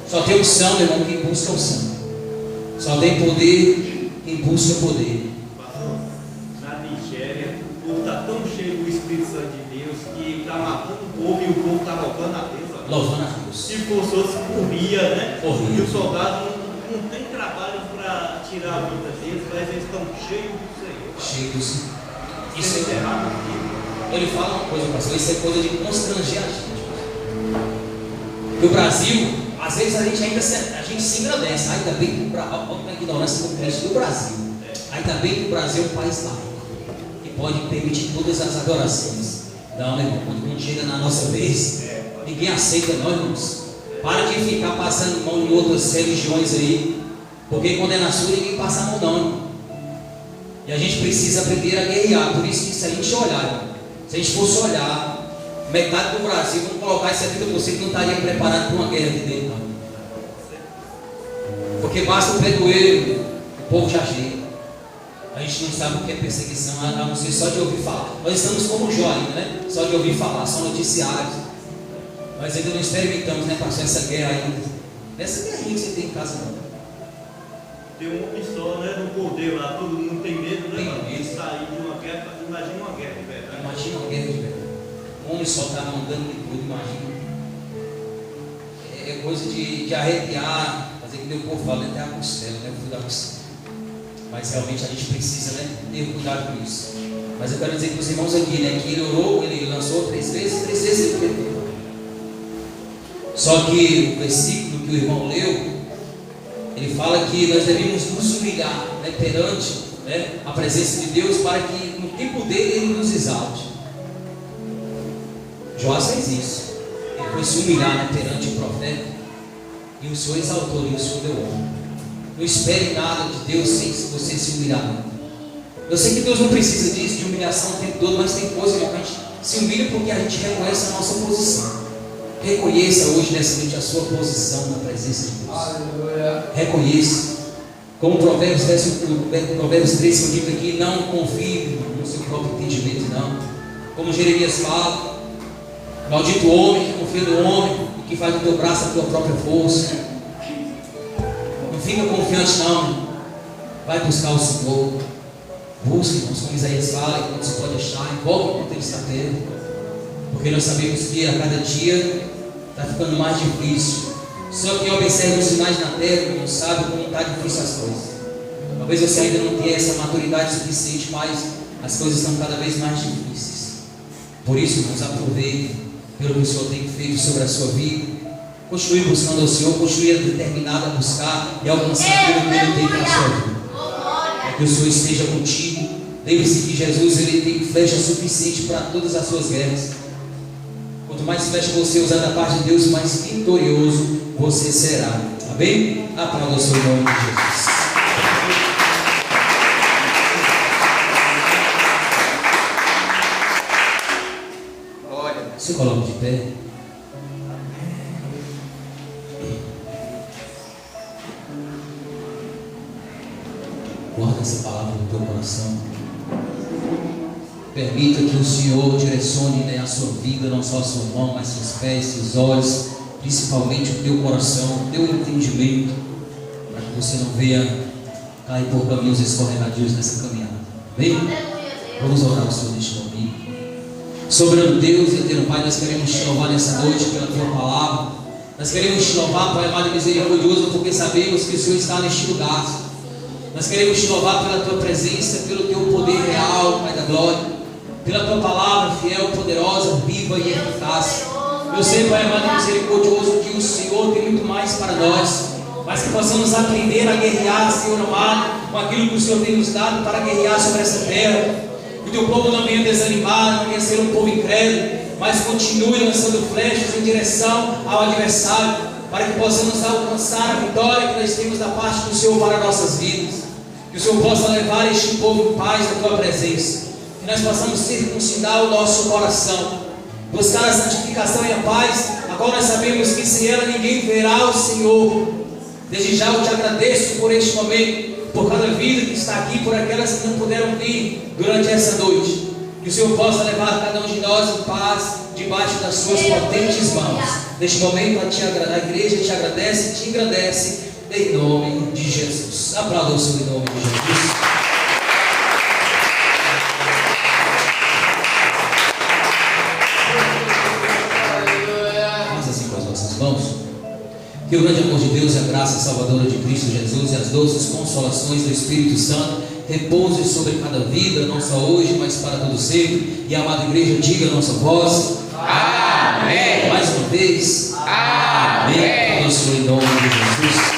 Só tem unção, meu irmão, quem busca unção. Só tem poder quem busca poder. Na Nigéria, o povo está tão cheio do Espírito Santo de Deus que está matando o povo e o povo está louvando a Deus. Louvando a Deus. Se fosse corria, né? Corria. E os soldados não tem trabalho para tirar a vida deles, mas eles estão cheios do Senhor. Cheio do Senhor. Isso é errado. Ele fala uma coisa, pastor, isso é coisa de constranger a gente. Porque o Brasil, às vezes a gente se engrandece. Ainda bem que a ignorância do Cristo do Brasil. Ainda bem que o Brasil é um país laico, que pode permitir todas as adorações. Não, meu irmão, quando chega na nossa vez, ninguém aceita nós, irmãos. Para de ficar passando mão em outras religiões aí, porque quando é na sua, ninguém passa a mão, não, irmão. E a gente precisa aprender a guerrear. Por isso que se a gente olhar, irmão, se a gente fosse olhar, metade do Brasil, vamos colocar 70%, não estaria preparado para uma guerra de dentro, não. Porque basta o pé do erro, o povo já chega. A gente não sabe o que é perseguição, a não ser só de ouvir falar. Nós estamos como Jó ainda, né? Só de ouvir falar, só noticiários. Nós ainda não experimentamos, né, pastor, essa guerra ainda. Nessa guerrinha que você tem em casa, não. Tem um homem só, né? No poder lá, todo mundo tem medo, né? Tem medo. De sair de uma guerra, imagina uma guerra de verdade. Imagina uma guerra de verdade. Um homem só está mandando de tudo, imagina. É coisa de arrepiar, fazer que o povo fala, até a costela, né? Fui da costela. Mas realmente a gente precisa, né, ter cuidado com isso. Mas eu quero dizer para os irmãos aqui, né, que ele orou, ele lançou 3 vezes ele perdeu. Só que o versículo que o irmão leu, ele fala que nós devemos nos humilhar, né, perante, né, a presença de Deus, para que no tempo dele ele nos exalte. Joás fez isso. Ele foi se humilhar, né, perante o profeta, e o Senhor exaltou, e o Senhor deu honra. Não espere nada de Deus sem você se humilhar. Eu sei que Deus não precisa disso, de humilhação o tempo todo, mas tem coisa que a gente se humilha porque a gente reconhece a nossa posição. Reconheça hoje nessa noite a sua posição na presença de Deus. Aleluia. Reconheça. Como Provérbios 3 que diz aqui, não confie no seu próprio entendimento, não. Como Jeremias fala, maldito o homem que confia no homem e que faz do teu braço a tua própria força. Não fica confiante, não. Vai buscar o Senhor. Busque, irmãos, como Isaías fala, enquanto você pode achar, envolve enquanto ele está perto. Porque nós sabemos que a cada dia está ficando mais difícil. Só quem observa os sinais na terra não sabe como está difícil as coisas. Talvez você ainda não tenha essa maturidade suficiente, mas as coisas estão cada vez mais difíceis. Por isso, irmãos, aproveite pelo que o Senhor tem feito sobre a sua vida. Continue buscando ao Senhor, continue determinado a buscar e alcançar aquilo que Ele tem para a sua vida. É que o Senhor esteja contigo. Lembre-se que Jesus, Ele tem flecha suficiente para todas as suas guerras. Quanto mais flecha você usar da parte de Deus, mais vitorioso você será. Amém? Aplauda o seu nome de Jesus. Se coloca de pé. Guarda essa palavra no teu coração. Permita que o Senhor direcione, né, a sua vida, não só a sua mão, mas seus pés, seus olhos, principalmente o teu coração, o teu entendimento, para que você não venha cair por caminhos escorregadios nessa caminhada. Amém? Vamos orar ao Senhor neste momento. Soberano Deus e eterno Pai, nós queremos te louvar nessa noite pela tua palavra. Nós queremos te louvar, Pai amado e misericordioso, porque sabemos que o Senhor está neste lugar. Nós queremos te louvar pela tua presença, pelo teu poder real, Pai da glória, pela tua palavra fiel, poderosa, viva e eficaz. Eu sei, Pai amado e misericordioso, que o Senhor tem muito mais para nós, mas que possamos aprender a guerrear, Senhor amado, com aquilo que o Senhor tem nos dado para guerrear sobre essa terra. Que o teu povo não venha desanimar, não venha ser um povo incrédulo, mas continue lançando flechas em direção ao adversário, para que possamos alcançar a vitória que nós temos da parte do Senhor para nossas vidas. Que o Senhor possa levar este povo em paz na tua presença. Que nós possamos circuncidar o nosso coração, buscar a santificação e a paz, a qual nós sabemos que sem ela ninguém verá o Senhor. Desde já eu te agradeço por este momento, por cada vida que está aqui, por aquelas que não puderam vir durante essa noite. Que o Senhor possa levar cada um de nós em paz, debaixo das suas potentes mãos. Neste momento a igreja te agradece e te engrandece, em nome de Jesus. Aplauda o Senhor em nome de Jesus. Faça assim com as nossas mãos. Que o grande amor de Deus e a graça salvadora de Cristo Jesus e as doces consolações do Espírito Santo repouse sobre cada vida, não só hoje, mas para todo sempre. E a amada igreja, diga a nossa voz: amém. Mais uma vez: amém. Amém. Em nome de Jesus.